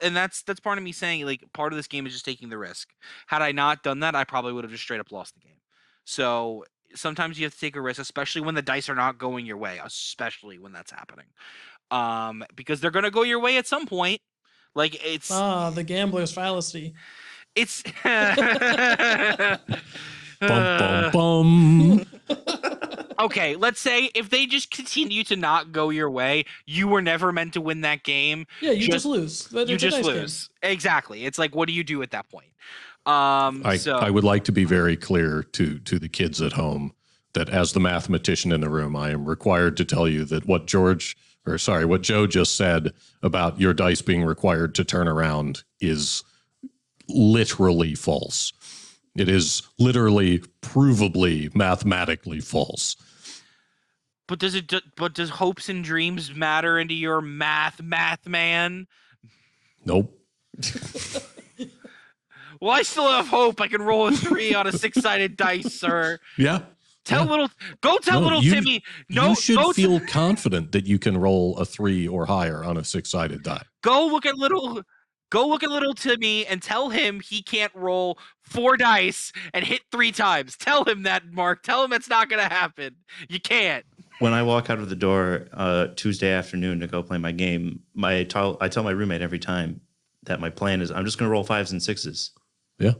that's part of me saying like part of this game is just taking the risk. Had I not done that, I probably would have just straight up lost the game. So sometimes you have to take a risk, especially when the dice are not going your way, especially when that's happening. Because they're gonna go your way at some point. Like it's the gambler's fallacy. It's Bum, bum, bum. Okay, let's say if they just continue to not go your way, you were never meant to win that game. Yeah, you just lose. You just lose. Exactly. It's like, what do you do at that point? I would like to be very clear to the kids at home that as the mathematician in the room, I am required to tell you that what Joe just said about your dice being required to turn around is literally false. It is literally, provably, mathematically false. But does hopes and dreams matter into your math, man? Nope. Well, I still have hope. I can roll a 3 on a 6-sided dice, sir. Yeah. Tell little Timmy. You should feel confident that you can roll a 3 or higher on a 6-sided die. Go look at little Timmy and tell him he can't roll 4 dice and hit 3 times. Tell him that, Mark. Tell him it's not going to happen. You can't. When I walk out of the door Tuesday afternoon to go play my game, I tell my roommate every time that my plan is I'm just going to roll 5s and 6s. Yeah.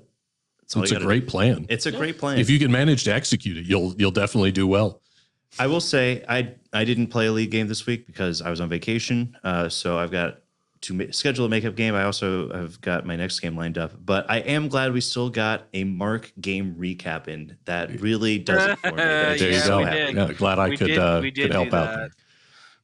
It's a great plan. It's a great plan. If you can manage to execute it, you'll definitely do well. I will say I didn't play a league game this week because I was on vacation. So I've got to schedule a makeup game. I also have got my next game lined up. But I am glad we still got a Mark game recap in. That really does it for me. There you go. Yeah, glad I could help out.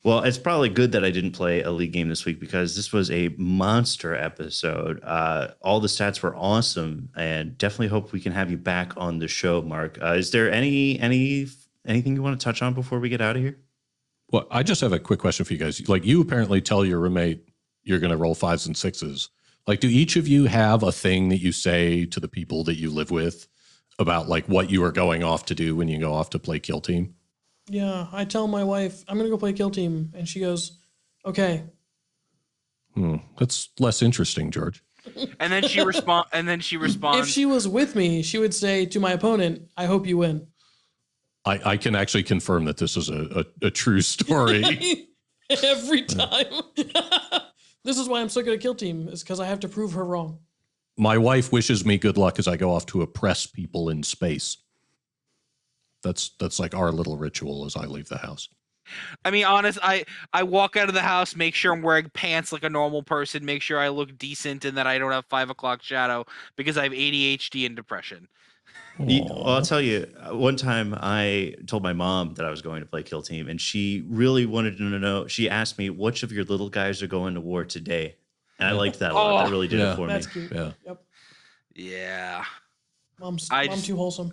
Well, it's probably good that I didn't play a league game this week because this was a monster episode. All the stats were awesome, and definitely hope we can have you back on the show, Mark. Is there anything you want to touch on before we get out of here? Well, I just have a quick question for you guys. Like, you apparently tell your roommate you're going to roll 5s and 6s. Like, do each of you have a thing that you say to the people that you live with about like what you are going off to do when you go off to play Kill Team? Yeah, I tell my wife, I'm going to go play Kill Team. And she goes, okay. That's less interesting, George. And then she responds. If she was with me, she would say to my opponent, "I hope you win." I can actually confirm that this is a true story. Every time. This is why I'm so good at Kill Team, is because I have to prove her wrong. My wife wishes me good luck as I go off to oppress people in space. That's like our little ritual as I leave the house. I mean, honest, I walk out of the house, make sure I'm wearing pants like a normal person, make sure I look decent and that I don't have 5 o'clock shadow because I have ADHD and depression. Well, I'll tell you, one time I told my mom that I was going to play Kill Team, and she really wanted to know. She asked me, which of your little guys are going to war today? And I liked that a lot. That really did it for That's me. cute. Yeah. Yep. Yeah. Mom too wholesome.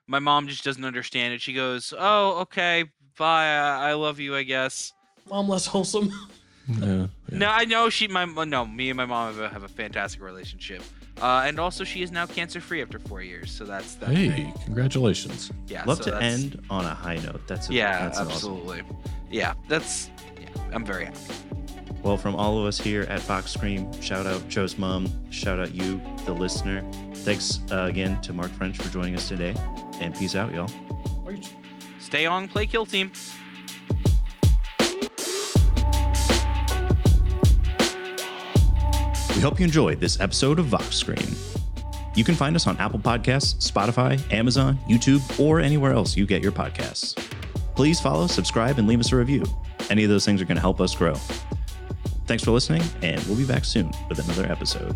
My mom just doesn't understand it. She goes, "Oh, okay, bye. I love you, I guess." Mom less wholesome. Yeah. No, I know me and my mom have a fantastic relationship. And also she is now cancer-free after 4 years. So that's Hey, congratulations. yeah. Love so to that's- end on a high note. That's absolutely. Awesome. Yeah, I'm very happy. Well, from all of us here at Fox Scream, shout out Joe's mom, shout out you, the listener. Thanks again to Mark French for joining us today, and peace out, y'all. Stay on, play Kill Team. We hope you enjoyed this episode of Vox Scream. You can find us on Apple Podcasts, Spotify, Amazon, YouTube, or anywhere else you get your podcasts. Please follow, subscribe, and leave us a review. Any of those things are going to help us grow. Thanks for listening, and we'll be back soon with another episode.